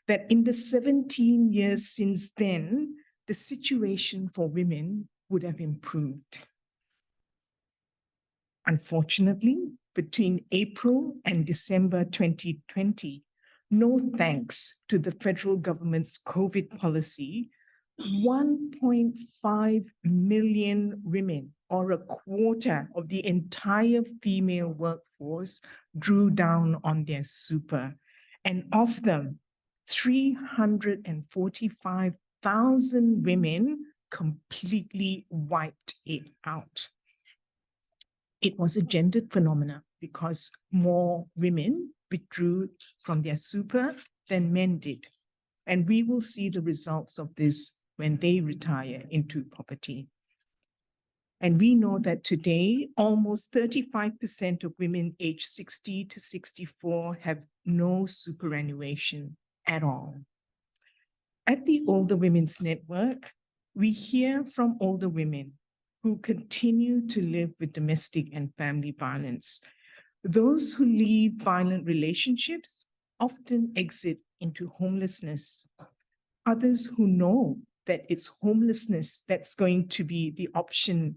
that in the 17 years since then, the situation for women would have improved. Unfortunately, between April and December 2020, no thanks to the federal government's COVID policy, 1.5 million women, or a quarter of the entire female workforce, drew down on their super. And of them, 345,000 women completely wiped it out. It was a gendered phenomenon because more women withdrew from their super than men did. And we will see the results of this when they retire into poverty. And we know that today, almost 35% of women aged 60 to 64 have no superannuation at all. At the Older Women's Network, we hear from older women who continue to live with domestic and family violence. Those who leave violent relationships often exit into homelessness. Others who know that it's homelessness that's going to be the option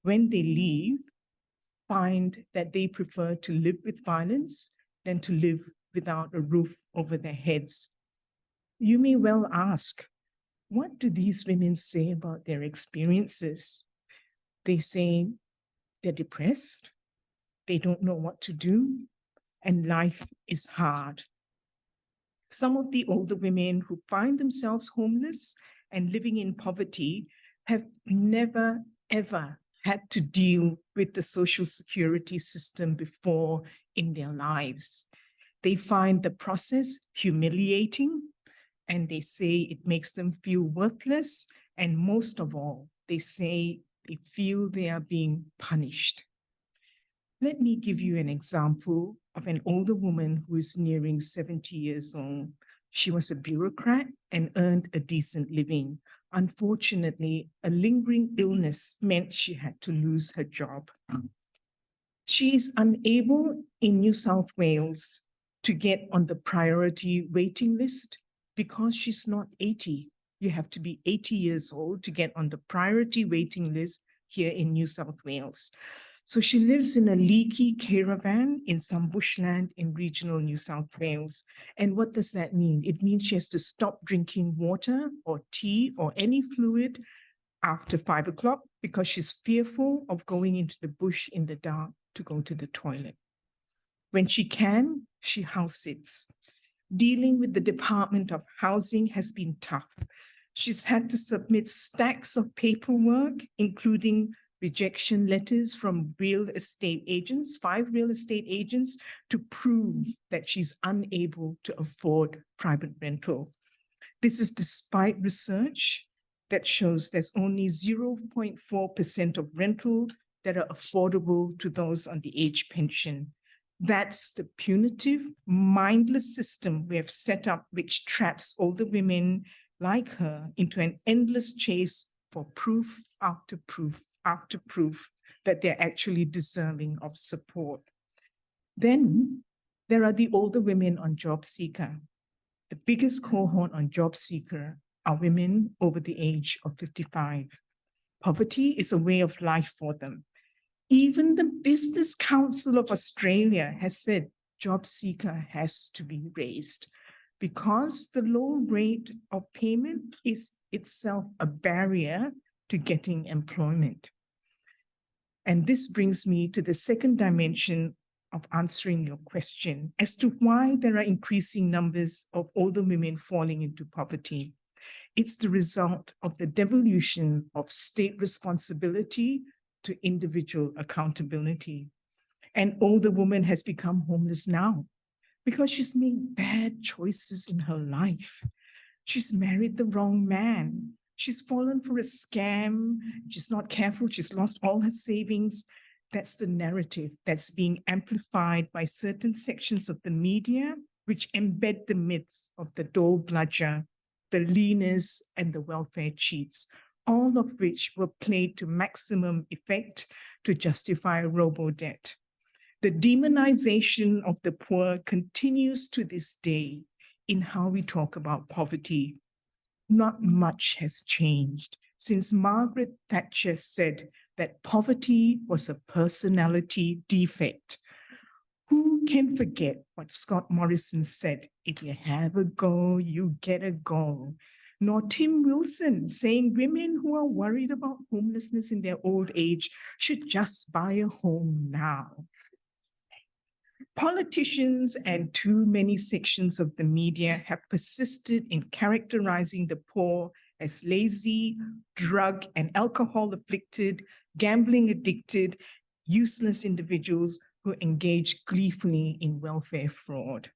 when they leave, find that they prefer to live with violence than to live without a roof over their heads. You may well ask, what do these women say about their experiences? They say they're depressed, they don't know what to do, and life is hard. Some of the older women who find themselves homeless and living in poverty have never, ever had to deal with the social security system before in their lives. They find the process humiliating, and they say it makes them feel worthless. And most of all, they say they feel they are being punished. Let me give you an example of an older woman who is nearing 70 years old. She was a bureaucrat and earned a decent living. Unfortunately, a lingering illness meant she had to lose her job. She is unable in New South Wales to get on the priority waiting list because she's not 80. You have to be 80 years old to get on the priority waiting list here in New South Wales. So she lives in a leaky caravan in some bushland in regional New South Wales. And what does that mean? It means she has to stop drinking water or tea or any fluid after 5 o'clock because she's fearful of going into the bush in the dark to go to the toilet. When she can, she house sits. Dealing with the Department of Housing has been tough. She's had to submit stacks of paperwork, including rejection letters from real estate agents, 5 real estate agents, to prove that she's unable to afford private rental. This is despite research that shows there's only 0.4% of rental that are affordable to those on the age pension. That's the punitive, mindless system we have set up, which traps older women like her into an endless chase for proof after proof after proof that they're actually deserving of support. Then there are the older women on Job Seeker. The biggest cohort on Job Seeker are women over the age of 55. Poverty is a way of life for them. Even the Business Council of Australia has said Job Seeker has to be raised because the low rate of payment is itself a barrier to getting employment. And this brings me to the second dimension of answering your question as to why there are increasing numbers of older women falling into poverty. It's the result of the devolution of state responsibility to individual accountability. An older woman has become homeless now because she's made bad choices in her life. She's married the wrong man. She's fallen for a scam. She's not careful. She's lost all her savings. That's the narrative that's being amplified by certain sections of the media, which embed the myths of the dole bludger, the leaners, and the welfare cheats, all of which were played to maximum effect to justify robo-debt. The demonization of the poor continues to this day in how we talk about poverty. Not much has changed since Margaret Thatcher said that poverty was a personality defect. Who can forget what Scott Morrison said, if you have a goal, you get a goal? Nor Tim Wilson saying women who are worried about homelessness in their old age should just buy a home now. Politicians and too many sections of the media have persisted in characterizing the poor as lazy, drug and alcohol afflicted, gambling addicted, useless individuals who engage gleefully in welfare fraud.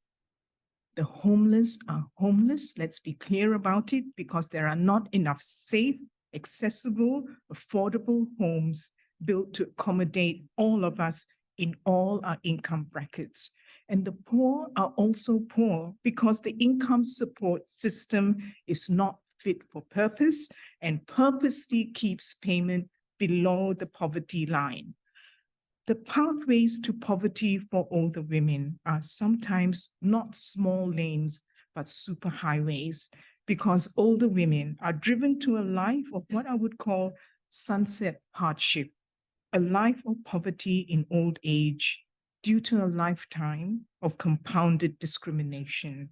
The homeless are homeless, let's be clear about it, because there are not enough safe, accessible, affordable homes built to accommodate all of us in all our income brackets. And the poor are also poor because the income support system is not fit for purpose and purposely keeps payment below the poverty line. The pathways to poverty for older women are sometimes not small lanes, but superhighways, because older women are driven to a life of what I would call sunset hardship, a life of poverty in old age due to a lifetime of compounded discrimination.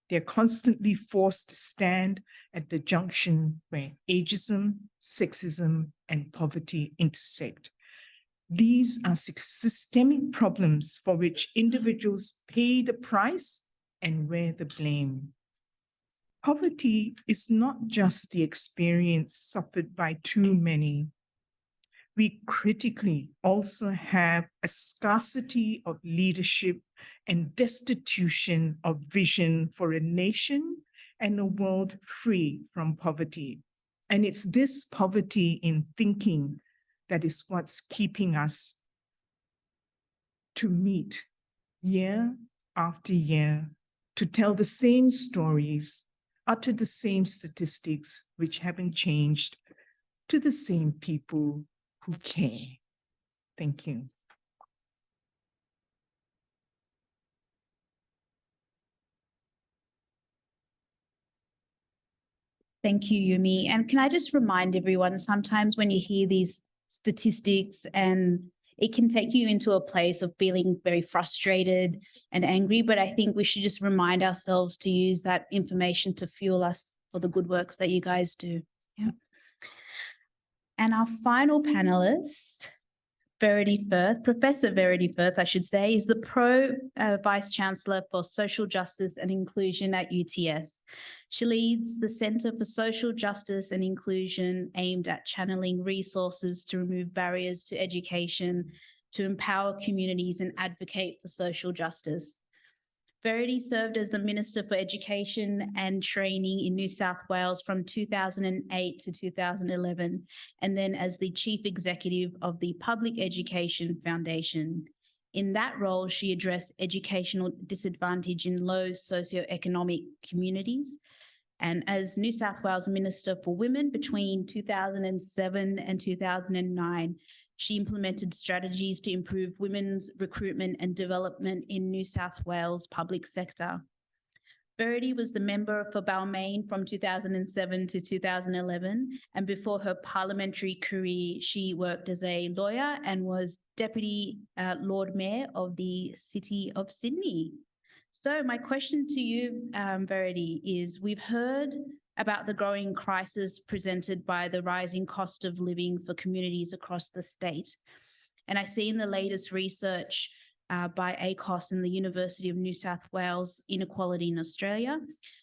They're constantly forced to stand at the junction where ageism, sexism, and poverty intersect. These are systemic problems for which individuals pay the price and wear the blame. Poverty is not just the experience suffered by too many. We critically also have a scarcity of leadership and destitution of vision for a nation and a world free from poverty. And it's this poverty in thinking that is what's keeping us to meet year after year, to tell the same stories, utter the same statistics which haven't changed, to the same people who care. Thank you. Thank you, Yumi. And can I just remind everyone, sometimes when you hear these statistics, and it can take you into a place of feeling very frustrated and angry, but I think we should just remind ourselves to use that information to fuel us for the good works that you guys do. Yeah. And our final panelist, Verity Firth, Professor Verity Firth, I should say, is the Vice-Chancellor for Social Justice and Inclusion at UTS. She leads the Centre for Social Justice and Inclusion, aimed at channeling resources to remove barriers to education, to empower communities and advocate for social justice. Verity served as the Minister for Education and Training in New South Wales from 2008 to 2011, and then as the Chief Executive of the Public Education Foundation. In that role, she addressed educational disadvantage in low socioeconomic communities. And as New South Wales Minister for Women between 2007 and 2009, she implemented strategies to improve women's recruitment and development in New South Wales public sector. Verity was the member for Balmain from 2007 to 2011, and before her parliamentary career, she worked as a lawyer and was Deputy Lord Mayor of the City of Sydney. So my question to you, Verity, is we've heard about the growing crisis presented by the rising cost of living for communities across the state. And I see in the latest research by ACOS and the University of New South Wales Inequality in Australia,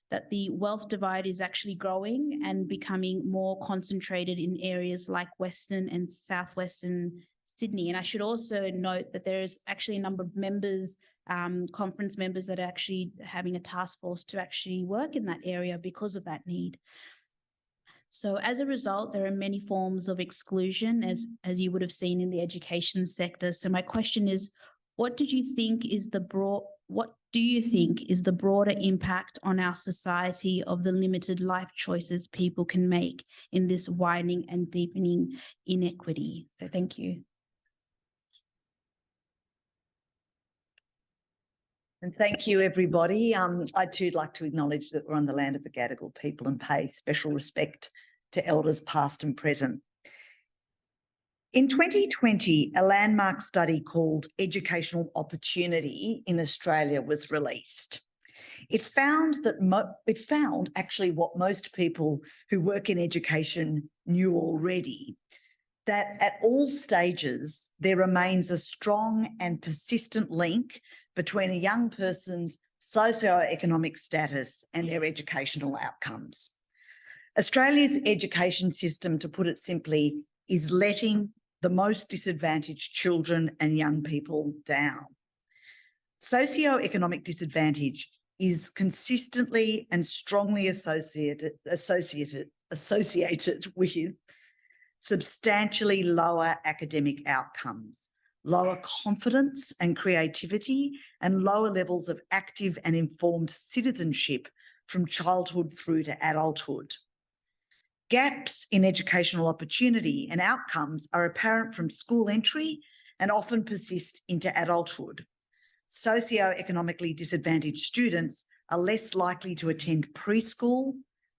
that the wealth divide is actually growing and becoming more concentrated in areas like Western and Southwestern Sydney. And I should also note that there is actually a number of members, conference members, that are actually having a task force to actually work in that area because of that need. So as a result, there are many forms of exclusion, as you would have seen in the education sector. So my question is, what do you think is the broader impact on our society of the limited life choices people can make in this widening and deepening inequity? So thank you. And thank you, everybody. I'd too like to acknowledge that we're on the land of the Gadigal people and pay special respect to elders past and present. In 2020, a landmark study called Educational Opportunity in Australia was released. It found actually what most people who work in education knew already, that at all stages, there remains a strong and persistent link between a young person's socioeconomic status and their educational outcomes. Australia's education system, to put it simply, is letting the most disadvantaged children and young people down. Socioeconomic disadvantage is consistently and strongly associated with substantially lower academic outcomes, lower confidence and creativity, and lower levels of active and informed citizenship from childhood through to adulthood. Gaps in educational opportunity and outcomes are apparent from school entry and often persist into adulthood. Socioeconomically disadvantaged students are less likely to attend preschool,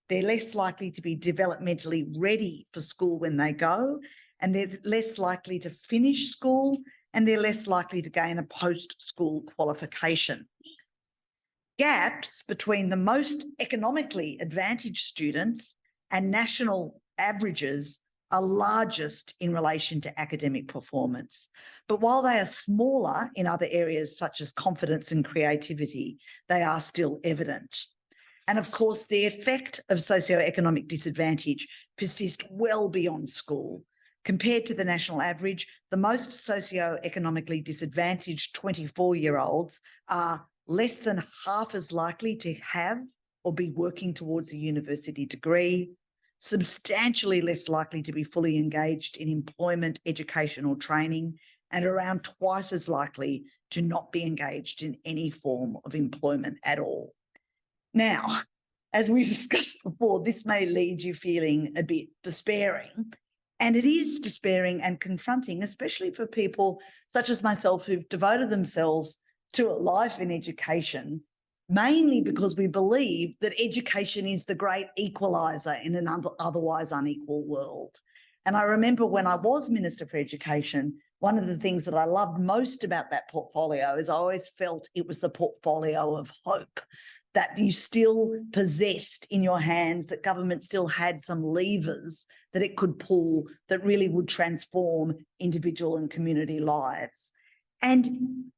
they're less likely to be developmentally ready for school when they go, and they're less likely to finish school, and they're less likely to gain a post-school qualification. Gaps between the most economically advantaged students and national averages are largest in relation to academic performance. But while they are smaller in other areas such as confidence and creativity, they are still evident. And of course, the effect of socioeconomic disadvantage persists well beyond school. Compared to the national average, the most socioeconomically disadvantaged 24-year-olds are less than half as likely to have or be working towards a university degree, substantially less likely to be fully engaged in employment, education or training, and around twice as likely to not be engaged in any form of employment at all. Now, as we discussed before, this may leave you feeling a bit despairing, and it is despairing and confronting, especially for people such as myself who've devoted themselves to a life in education, mainly because we believe that education is the great equaliser in an otherwise unequal world. And I remember when I was Minister for Education, one of the things that I loved most about that portfolio is I always felt it was the portfolio of hope, that you still possessed in your hands, that government still had some levers that it could pull that really would transform individual and community lives. And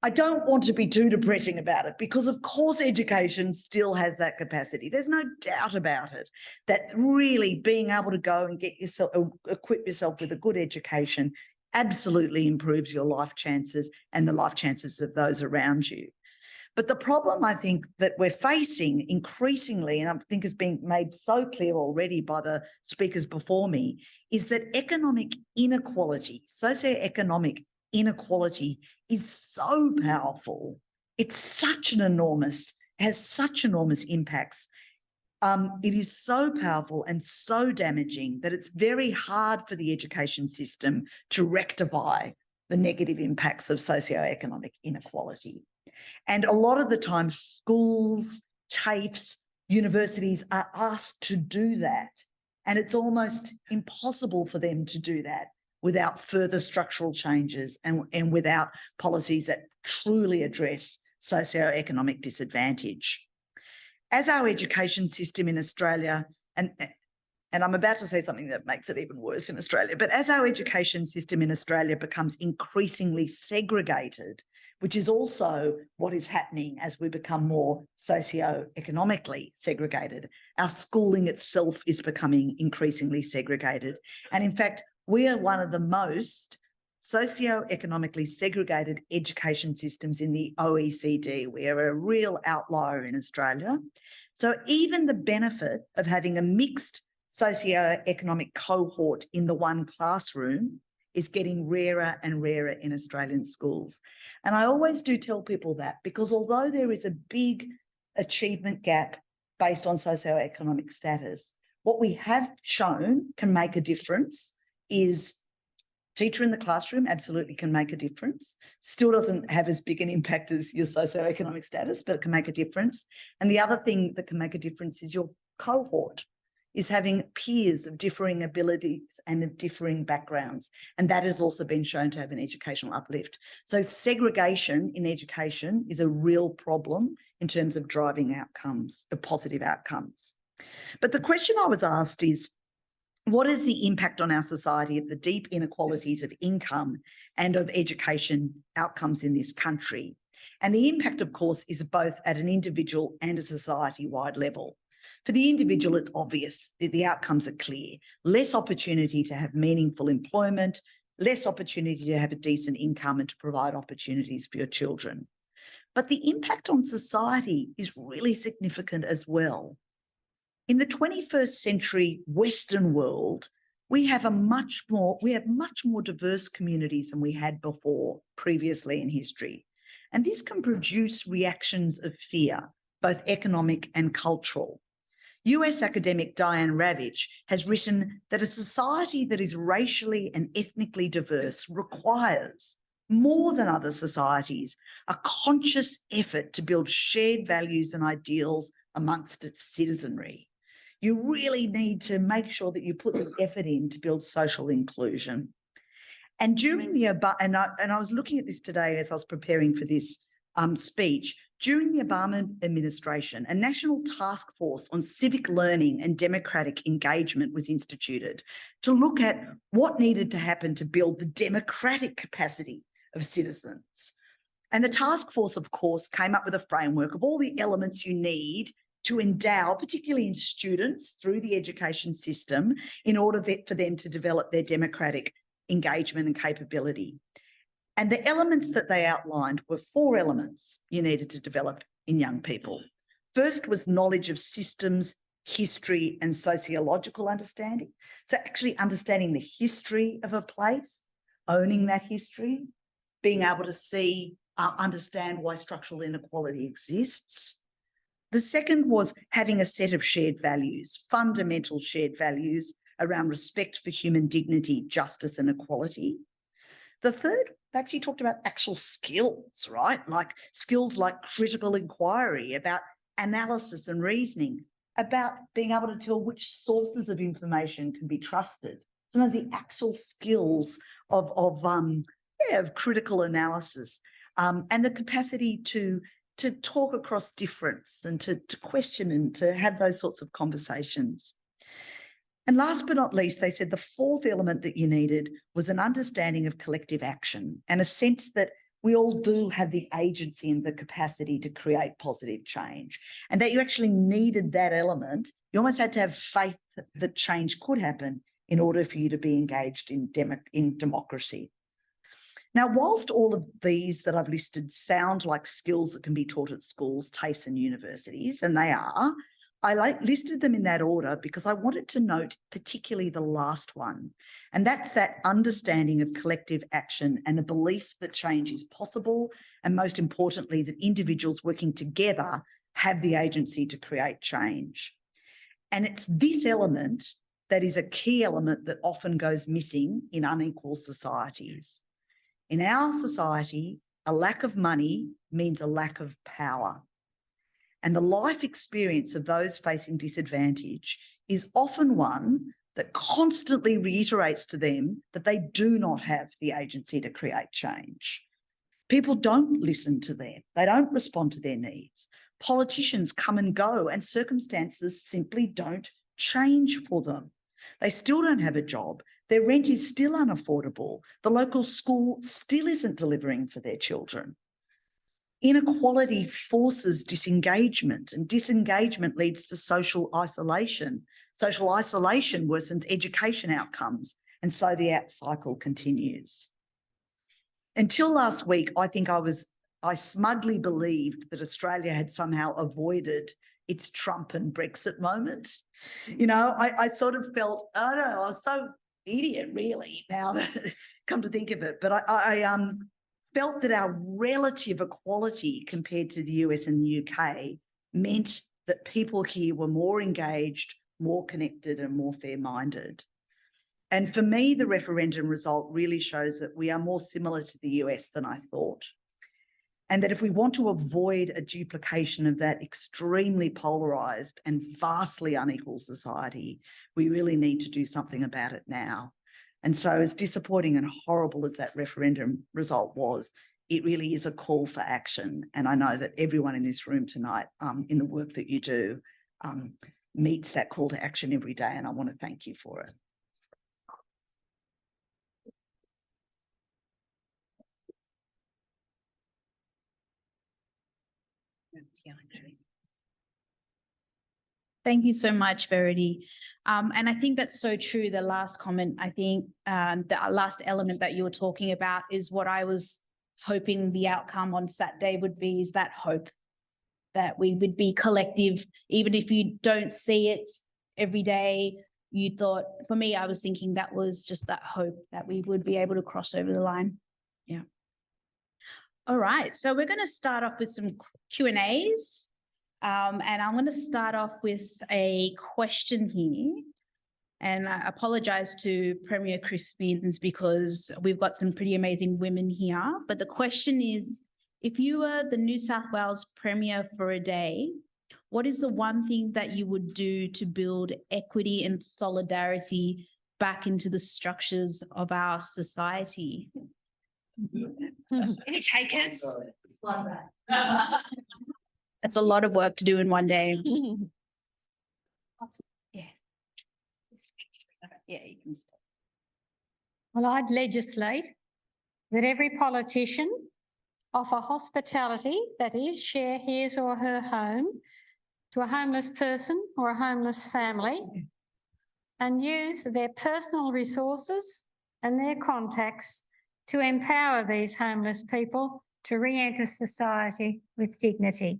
I don't want to be too depressing about it because, of course, education still has that capacity. There's no doubt about it, that really being able to go and get yourself, equip yourself with a good education absolutely improves your life chances and the life chances of those around you. But the problem I think that we're facing increasingly, and I think has been made so clear already by the speakers before me, is that economic inequality, socioeconomic inequality is so powerful. It's such an enormous, has such enormous impacts. It is so powerful and so damaging that it's very hard for the education system to rectify the negative impacts of socioeconomic inequality. And a lot of the time, schools, TAFEs, universities are asked to do that. And it's almost impossible for them to do that without further structural changes and without policies that truly address socioeconomic disadvantage. As our education system in Australia, and I'm about to say something that makes it even worse in Australia, but as our education system in Australia becomes increasingly segregated, which is also what is happening as we become more socioeconomically segregated, our schooling itself is becoming increasingly segregated. And in fact, we are one of the most socioeconomically segregated education systems in the OECD. We are a real outlier in Australia. So even the benefit of having a mixed socioeconomic cohort in the one classroom is getting rarer and rarer in Australian schools. And I always do tell people that, because although there is a big achievement gap based on socioeconomic status, what we have shown can make a difference is teacher in the classroom absolutely can make a difference. Still doesn't have as big an impact as your socioeconomic status, but it can make a difference. And the other thing that can make a difference is your cohort, is having peers of differing abilities and of differing backgrounds. And that has also been shown to have an educational uplift. So segregation in education is a real problem in terms of driving outcomes, the positive outcomes. But the question I was asked is, what is the impact on our society of the deep inequalities of income and of education outcomes in this country? And the impact, of course, is both at an individual and a society-wide level. For the individual, it's obvious that the outcomes are clear. Less opportunity to have meaningful employment, less opportunity to have a decent income and to provide opportunities for your children. But the impact on society is really significant as well. In the 21st century Western world, we have much more diverse communities than we had before previously in history. And this can produce reactions of fear, both economic and cultural. US academic Diane Ravitch has written that a society that is racially and ethnically diverse requires, more than other societies, a conscious effort to build shared values and ideals amongst its citizenry. You really need to make sure that you put the effort in to build social inclusion. And during the I was looking at this today as I was preparing for this speech. During the Obama administration, a national task force on civic learning and democratic engagement was instituted to look at what needed to happen to build the democratic capacity of citizens. And the task force, of course, came up with a framework of all the elements you need to endow, particularly in students through the education system, in order for them to develop their democratic engagement and capability. And the elements that they outlined were 4 elements you needed to develop in young people. First was knowledge of systems, history, and sociological understanding. So actually understanding the history of a place, owning that history, being able to see, understand why structural inequality exists. The second was having a set of shared values, fundamental shared values around respect for human dignity, justice, and equality. The third, they actually talked about actual skills, right? Like skills like critical inquiry, about analysis and reasoning, about being able to tell which sources of information can be trusted. Some of the actual skills of critical analysis, and the capacity to talk across difference and to question and to have those sorts of conversations. And last but not least, they said the 4th element that you needed was an understanding of collective action and a sense that we all do have the agency and the capacity to create positive change, and that you actually needed that element. You almost had to have faith that change could happen in order for you to be engaged in democracy. Now, whilst all of these that I've listed sound like skills that can be taught at schools, TAFEs and universities, and they are, I listed them in that order because I wanted to note particularly the last one, and that's that understanding of collective action and a belief that change is possible, and most importantly, that individuals working together have the agency to create change. And it's this element that is a key element that often goes missing in unequal societies. In our society, a lack of money means a lack of power. And the life experience of those facing disadvantage is often one that constantly reiterates to them that they do not have the agency to create change. People don't listen to them. They don't respond to their needs. Politicians come and go, and circumstances simply don't change for them. They still don't have a job. Their rent is still unaffordable. The local school still isn't delivering for their children. Inequality forces disengagement, and disengagement leads to social isolation. Social isolation worsens education outcomes, and so the cycle continues. Until last week, I think I smugly believed that Australia had somehow avoided it's Trump and Brexit moment. You know, I sort of felt, I don't know, I was so idiot really now that come to think of it, but I felt that our relative equality compared to the US and the UK meant that people here were more engaged, more connected and more fair-minded. And for me, the referendum result really shows that we are more similar to the US than I thought. And that if we want to avoid a duplication of that extremely polarised and vastly unequal society, we really need to do something about it now. And so as disappointing and horrible as that referendum result was, it really is a call for action. And I know that everyone in this room tonight, in the work that you do, meets that call to action every day. And I want to thank you for it. Thank you so much, Verity. And I think that's so true. The last comment, I think the last element that you were talking about is what I was hoping the outcome on Saturday would be, is that hope that we would be collective, even if you don't see it every day. You thought, for me, I was thinking that was just that hope that we would be able to cross over the line. Yeah. All right. So we're going to start off with some Q&As. And I'm going to start off with a question here. And I apologise to Premier Chris Minns because we've got some pretty amazing women here. But the question is, if you were the New South Wales Premier for a day, what is the one thing that you would do to build equity and solidarity back into the structures of our society? Any takers? That's a lot of work to do in one day. Yeah. Yeah, you can start. Well, I'd legislate that every politician offer hospitality, that is, share his or her home to a homeless person or a homeless family, and use their personal resources and their contacts to empower these homeless people to re-enter society with dignity.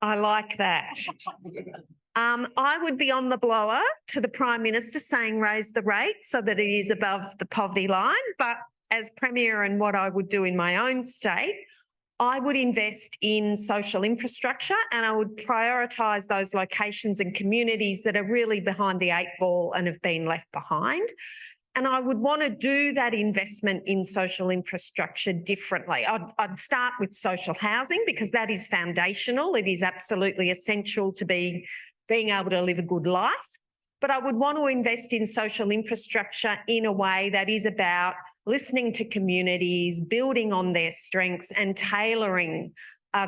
I like that. I would be on the blower to the Prime Minister saying raise the rate so that it is above the poverty line. But as Premier, and what I would do in my own state, I would invest in social infrastructure, and I would prioritise those locations and communities that are really behind the eight ball and have been left behind. And I would want to do that investment in social infrastructure differently. I'd start with social housing because that is foundational. It is absolutely essential to being able to live a good life. But I would want to invest in social infrastructure in a way that is about listening to communities, building on their strengths and tailoring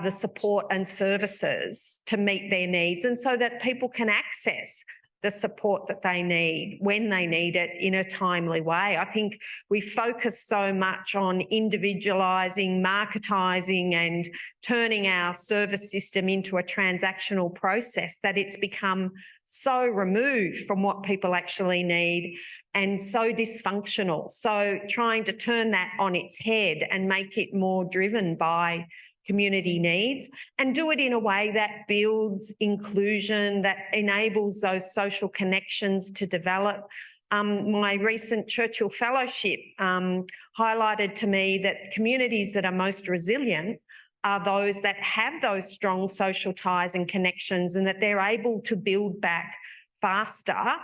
the support and services to meet their needs, and so that people can access the support that they need when they need it in a timely way. I think we focus so much on individualising, marketising and turning our service system into a transactional process that it's become so removed from what people actually need and so dysfunctional. So trying to turn that on its head and make it more driven by community needs, and do it in a way that builds inclusion, that enables those social connections to develop. My recent Churchill Fellowship highlighted to me that communities that are most resilient are those that have those strong social ties and connections, and that they're able to build back faster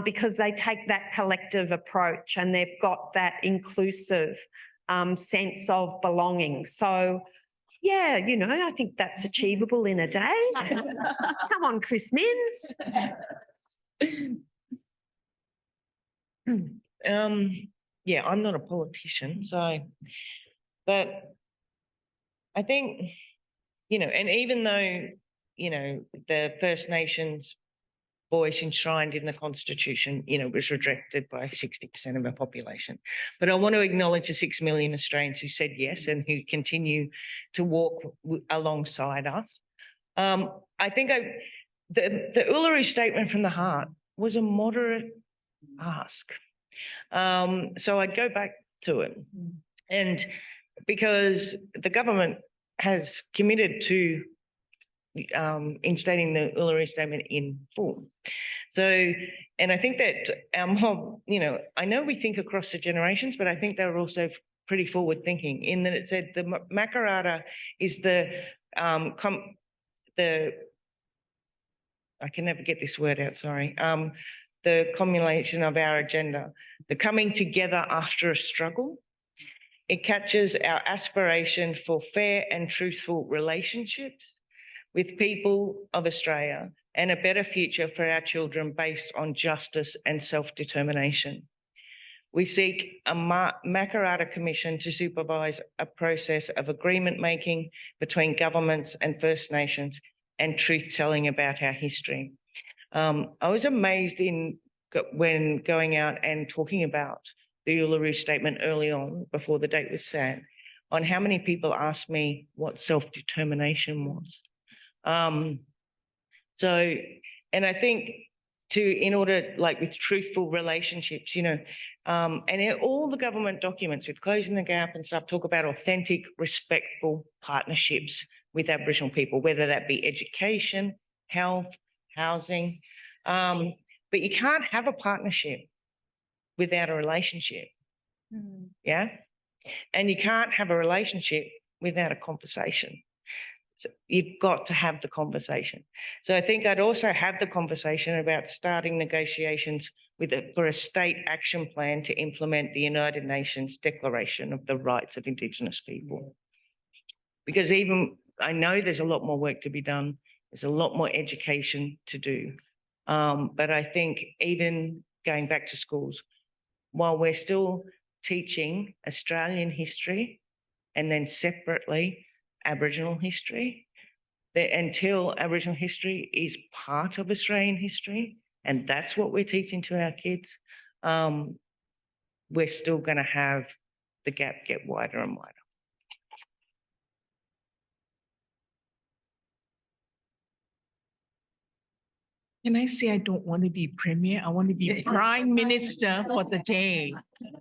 because they take that collective approach and they've got that inclusive sense of belonging. So yeah, you know, I think that's achievable in a day. Come on, Chris Minns. Yeah, I'm not a politician, but I think, you know, and even though, you know, the First Nations voice enshrined in the Constitution, you know, was rejected by 60% of our population. But I want to acknowledge the 6 million Australians who said yes and who continue to walk alongside us. I think the Uluru Statement from the Heart was a moderate ask. So I'd go back to it. And because the government has committed to instating the Uluru Statement in full. So, and I think that our mob, you know, I know we think across the generations, but I think they were also pretty forward thinking in that it said the Makarrata is I can never get this word out, sorry. The culmination of our agenda, the coming together after a struggle. It captures our aspiration for fair and truthful relationships with people of Australia and a better future for our children based on justice and self-determination. We seek a Makarrata Commission to supervise a process of agreement making between governments and First Nations and truth-telling about our history. I was amazed when going out and talking about the Uluru Statement early on, before the date was set, on how many people asked me what self-determination was. So, and I think in order, like with truthful relationships, you know, and all the government documents with Closing the Gap and stuff talk about authentic, respectful partnerships with Aboriginal people, whether that be education, health, housing. But you can't have a partnership without a relationship. Yeah. And you can't have a relationship without a conversation. So you've got to have the conversation. So I think I'd also have the conversation about starting negotiations for a state action plan to implement the United Nations Declaration of the Rights of Indigenous People. Because even I know there's a lot more work to be done. There's a lot more education to do. But I think even going back to schools, while we're still teaching Australian history and then separately Aboriginal history, until Aboriginal history is part of Australian history, and that's what we're teaching to our kids, we're still going to have the gap get wider and wider. Can I say I don't want to be Premier? I want to be Prime Minister for the day.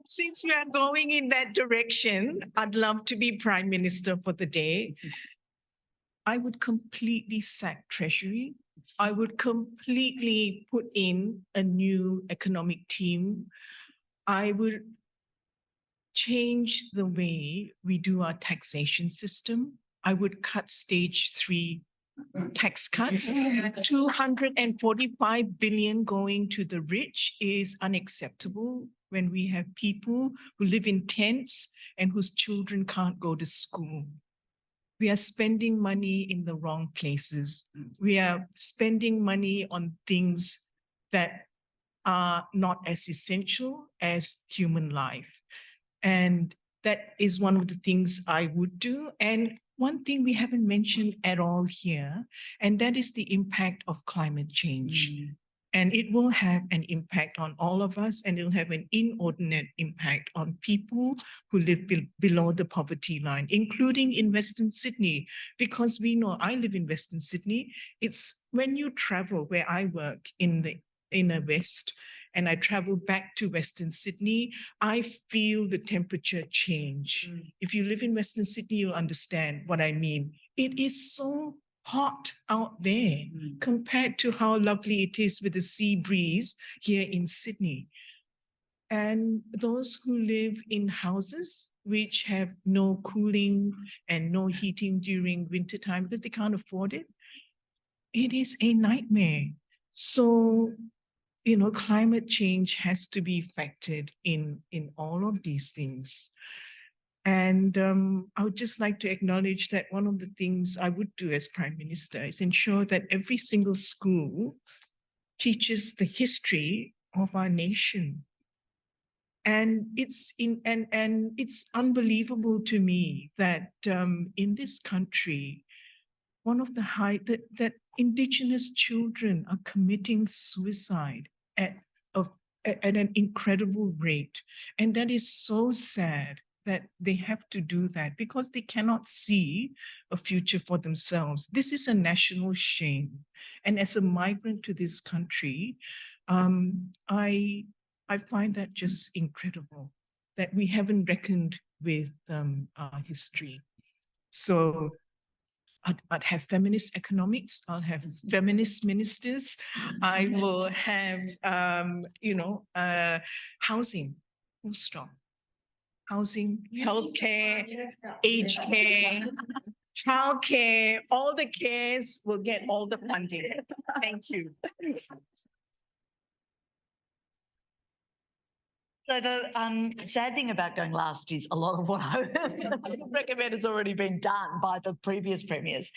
Since we are going in that direction, I'd love to be Prime Minister for the day. I would completely sack Treasury. I would completely put in a new economic team. I would change the way we do our taxation system. I would cut stage 3 tax cuts. 245 billion going to the rich is unacceptable when we have people who live in tents and whose children can't go to school. We are spending money in the wrong places. We are spending money on things that are not as essential as human life. And that is one of the things I would do. And one thing we haven't mentioned at all here, and that is the impact of climate change. And it will have an impact on all of us, and it'll have an inordinate impact on people who live below the poverty line, including in Western Sydney, because we know, I live in Western Sydney. It's when you travel where I work in the inner West, and I travel back to Western Sydney, I feel the temperature change. If you live in Western Sydney, you'll understand what I mean. It is so hot out there compared to how lovely it is with the sea breeze here in Sydney. And those who live in houses which have no cooling and no heating during wintertime because they can't afford it, it is a nightmare. So, you know, climate change has to be factored in all of these things. And I would just like to acknowledge that one of the things I would do as Prime Minister is ensure that every single school teaches the history of our nation. And it's it's unbelievable to me that in this country, one of the that Indigenous children are committing suicide at an incredible rate. And that is so sad that they have to do that because they cannot see a future for themselves. This is a national shame. And as a migrant to this country, I find that just incredible. that we haven't reckoned with our history. So I'd have feminist economics, I'll have feminist ministers, I will have, housing, full stop. Housing, healthcare, aged care, childcare, all the cares will get all the funding. Thank you. So the sad thing about going last is a lot of what I recommend has already been done by the previous premiers.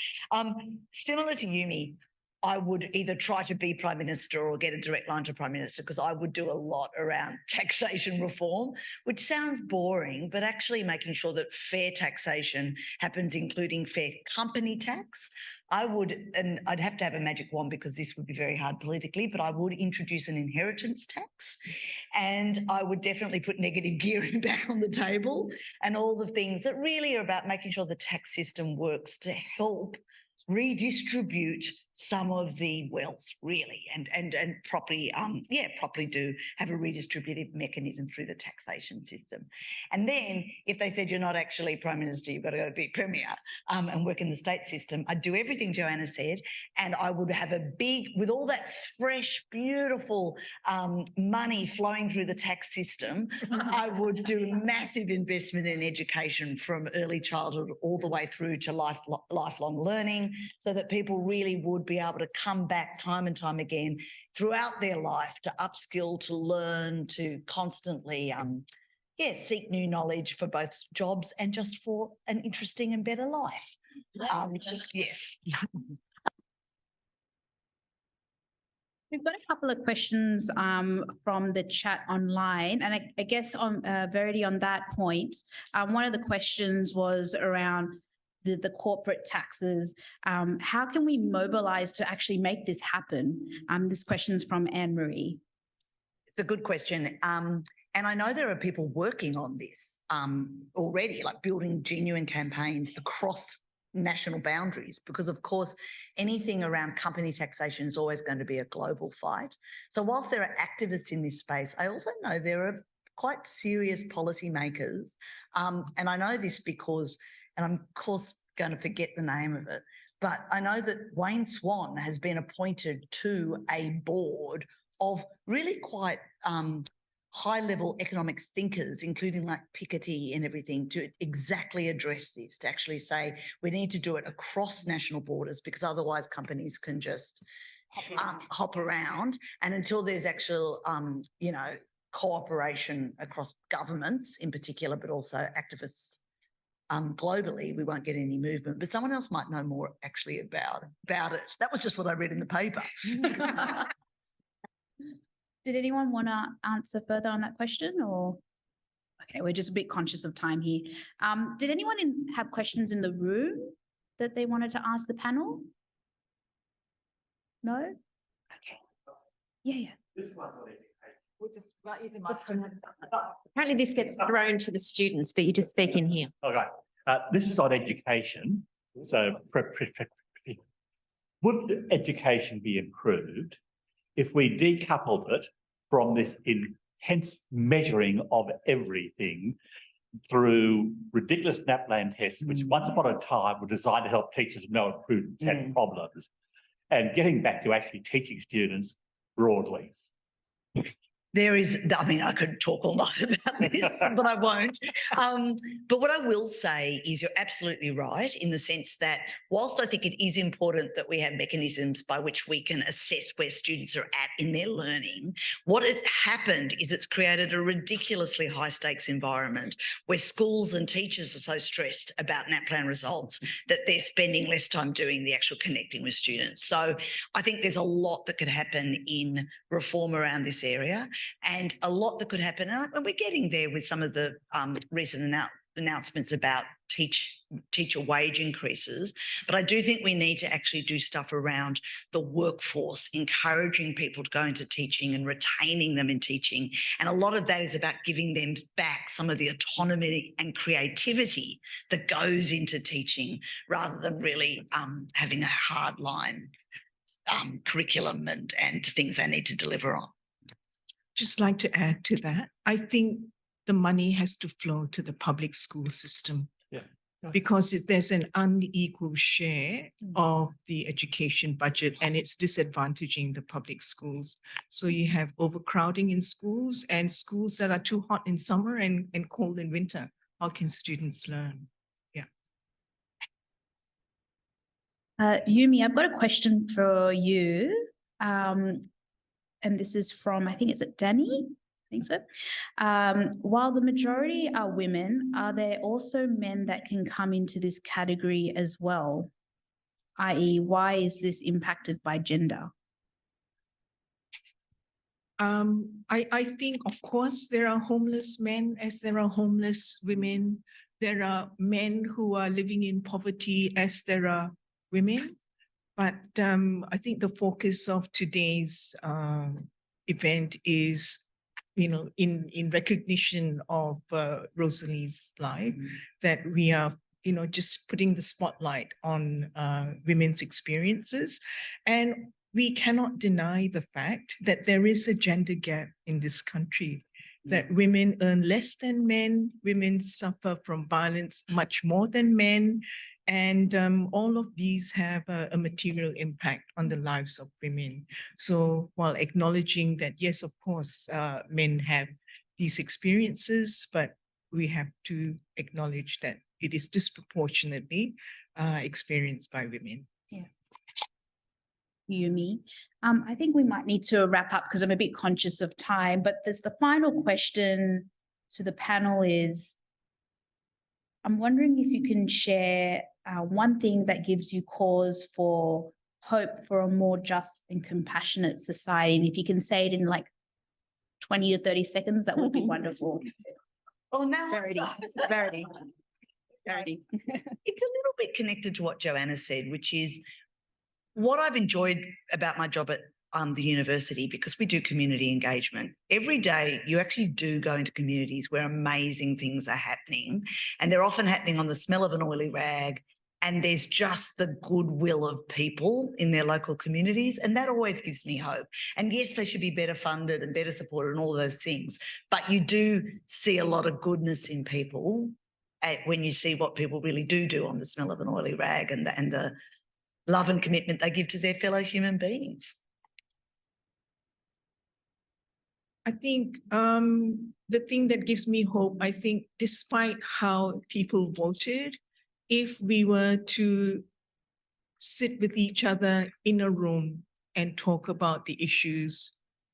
Similar to Yumi, I would either try to be Prime Minister or get a direct line to Prime Minister, because I would do a lot around taxation reform, which sounds boring, but actually making sure that fair taxation happens, including fair company tax. I would, and I'd have to have a magic wand because this would be very hard politically, but I would introduce an inheritance tax, and I would definitely put negative gearing back on the table, and all the things that really are about making sure the tax system works to help redistribute some of the wealth, really, and properly do have a redistributive mechanism through the taxation system. And then if they said you're not actually Prime Minister, you've got to go be Premier and work in the state system, I'd do everything Joanna said, and I would have a big, with all that fresh, beautiful money flowing through the tax system, I would do a massive investment in education from early childhood all the way through to lifelong learning, so that people really would be able to come back time and time again throughout their life to upskill, to learn, to constantly seek new knowledge for both jobs and just for an interesting and better life. Yes. We've got a couple of questions from the chat online, and I guess on Verity, on that point, one of the questions was around the corporate taxes. How can we mobilise to actually make this happen? This question's from Anne-Marie. It's a good question. And I know there are people working on this already, like building genuine campaigns across national boundaries, because of course, anything around company taxation is always going to be a global fight. So whilst there are activists in this space, I also know there are quite serious policymakers. And I know this because, and I'm of course going to forget the name of it, but I know that Wayne Swan has been appointed to a board of really quite high-level economic thinkers, including like Piketty and everything, to exactly address this, to actually say we need to do it across national borders, because otherwise companies can just hop around. And until there's actual, cooperation across governments in particular, but also activists globally, we won't get any movement. But someone else might know more actually about it. That was just what I read in the paper. Did anyone want to answer further on that question, or? Okay, we're just a bit conscious of time here. Did anyone have questions in the room that they wanted to ask the panel? No? Okay. Yeah. This one will We'll just use a microphone. Apparently this gets thrown to the students, but you just speak in here. Okay. This is on education. So would education be improved if we decoupled it from this intense measuring of everything through ridiculous NAPLAN tests, which once upon a time were designed to help teachers know if students had problems, and getting back to actually teaching students broadly? There is, I mean, I could talk all night about this, but I won't. But what I will say is you're absolutely right in the sense that whilst I think it is important that we have mechanisms by which we can assess where students are at in their learning, what has happened is it's created a ridiculously high stakes environment where schools and teachers are so stressed about NAPLAN results that they're spending less time doing the actual connecting with students. So I think there's a lot that could happen in reform around this area, and a lot that could happen. And we're getting there with some of the recent announcements about teacher wage increases. But I do think we need to actually do stuff around the workforce, encouraging people to go into teaching and retaining them in teaching. And a lot of that is about giving them back some of the autonomy and creativity that goes into teaching, rather than really having a hard line curriculum and things they need to deliver on. Just like to add to that, I think the money has to flow to the public school system. Yeah. Because there's an unequal share of the education budget and it's disadvantaging the public schools. So you have overcrowding in schools and schools that are too hot in summer and cold in winter. How can students learn? Yumi, I've got a question for you. And this is from, I think it's at Danny. I think so. While the majority are women, are there also men that can come into this category as well? i.e., why is this impacted by gender? I think, of course, there are homeless men as there are homeless women. There are men who are living in poverty as there are women. But I think the focus of today's event is, in recognition of Rosalie's life, that we are, just putting the spotlight on women's experiences. And we cannot deny the fact that there is a gender gap in this country, that women earn less than men, women suffer from violence much more than men, and all of these have a material impact on the lives of women. So while acknowledging that, yes, of course, men have these experiences, but we have to acknowledge that it is disproportionately experienced by women. Yumi. I think we might need to wrap up because I'm a bit conscious of time, but there's the final question to the panel is, I'm wondering if you can share one thing that gives you cause for hope for a more just and compassionate society. And if you can say it in like 20 to 30 seconds, that would be wonderful. Oh, no. Verity. It's a little bit connected to what Joanna said, which is what I've enjoyed about my job at the university, because we do community engagement. Every day you actually do go into communities where amazing things are happening, and they're often happening on the smell of an oily rag, and there's just the goodwill of people in their local communities, and that always gives me hope. And yes, they should be better funded and better supported and all those things, but you do see a lot of goodness in people when you see what people really do on the smell of an oily rag and the love and commitment they give to their fellow human beings. I think the thing that gives me hope, I think despite how people voted, if we were to sit with each other in a room and talk about the issues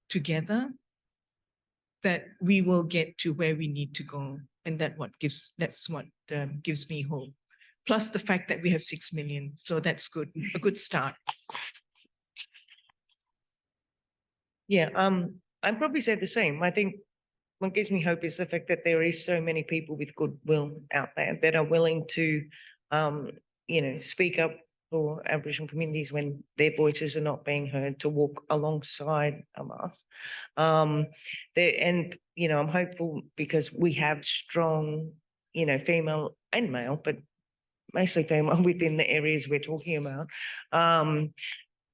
together, that we will get to where we need to go. And that's what gives me hope. Plus the fact that we have 6 million. So that's good, a good start. Yeah, I'd probably say the same. I think what gives me hope is the fact that there is so many people with goodwill out there that are willing to, speak up for Aboriginal communities when their voices are not being heard, to walk alongside us. I'm hopeful because we have strong, female and male, but mostly female within the areas we're talking about,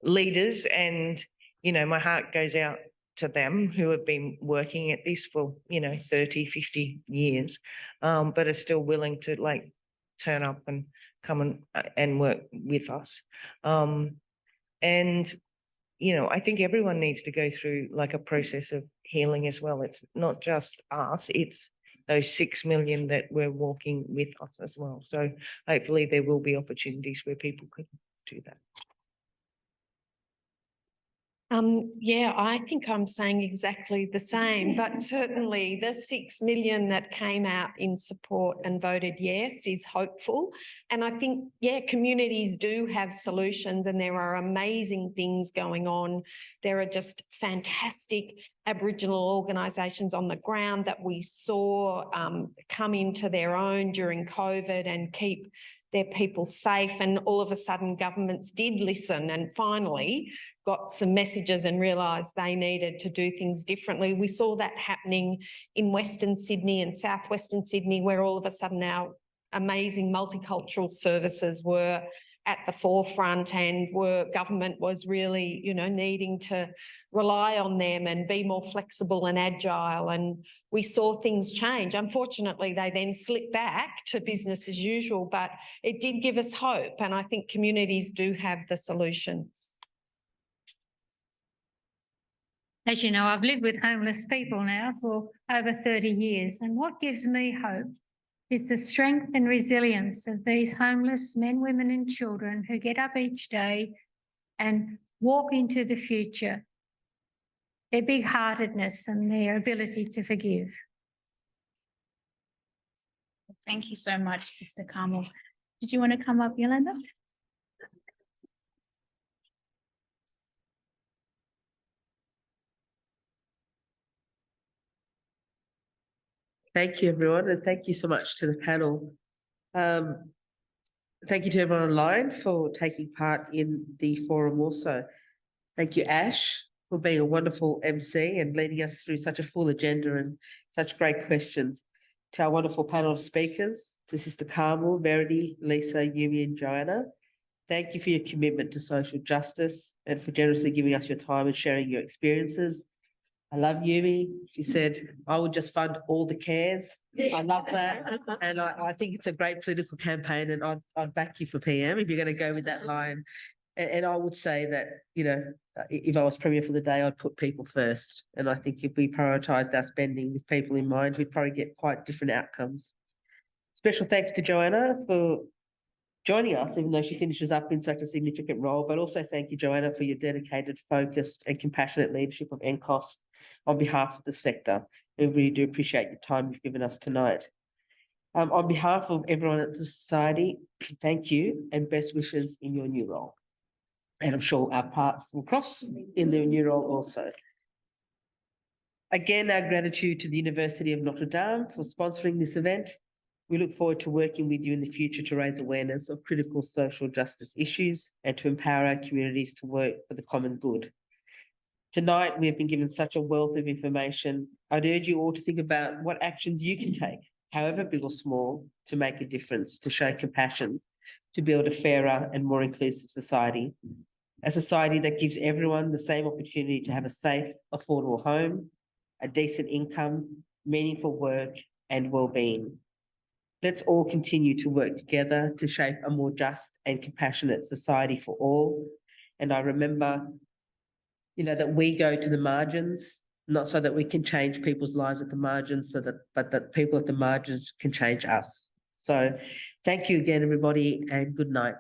leaders, and, my heart goes out to them who have been working at this for, 30, 50 years, but are still willing to turn up and come and work with us. I think everyone needs to go through a process of healing as well. It's not just us, it's those 6 million that we're walking with us as well. So hopefully there will be opportunities where people can do that. Yeah, I think I'm saying exactly the same, but certainly the 6 million that came out in support and voted yes is hopeful. And I think, communities do have solutions and there are amazing things going on. There are just fantastic Aboriginal organisations on the ground that we saw come into their own during COVID and keep their people safe, and all of a sudden governments did listen and finally got some messages and realised they needed to do things differently. We saw that happening in Western Sydney and Southwestern Sydney, where all of a sudden our amazing multicultural services were at the forefront and government was really, needing to rely on them and be more flexible and agile. And we saw things change. Unfortunately, they then slipped back to business as usual, but it did give us hope. And I think communities do have the solution. As you know, I've lived with homeless people now for over 30 years, and what gives me hope is the strength and resilience of these homeless men, women and children who get up each day and walk into the future, their big-heartedness and their ability to forgive. Thank you so much, Sister Carmel. Did you want to come up, Yolanda? Thank you, everyone, and thank you so much to the panel. Thank you to everyone online for taking part in the forum also. Thank you, Ash, for being a wonderful MC and leading us through such a full agenda and such great questions. To our wonderful panel of speakers, to Sister Carmel, Verity, Lisa, Yumi and Joanna, thank you for your commitment to social justice and for generously giving us your time and sharing your experiences. I love Yumi. She said, I would just fund all the cares. I love that. And I think it's a great political campaign and I'd back you for PM if you're going to go with that line. And I would say that, if I was Premier for the day, I'd put people first. And I think if we prioritised our spending with people in mind, we'd probably get quite different outcomes. Special thanks to Joanna for joining us, even though she finishes up in such a significant role. But also thank you, Joanna, for your dedicated, focused and compassionate leadership of NCOS on behalf of the sector. We really do appreciate your time you've given us tonight. On behalf of everyone at the Society, thank you and best wishes in your new role. And I'm sure our paths will cross in their new role also. Again, our gratitude to the University of Notre Dame for sponsoring this event. We look forward to working with you in the future to raise awareness of critical social justice issues and to empower our communities to work for the common good. Tonight, we have been given such a wealth of information. I'd urge you all to think about what actions you can take, however big or small, to make a difference, to show compassion, to build a fairer and more inclusive society. A society that gives everyone the same opportunity to have a safe, affordable home, a decent income, meaningful work, and well-being. Let's all continue to work together to shape a more just and compassionate society for all. And I remember, that we go to the margins, not so that we can change people's lives at the margins, but that people at the margins can change us. So thank you again, everybody, and good night.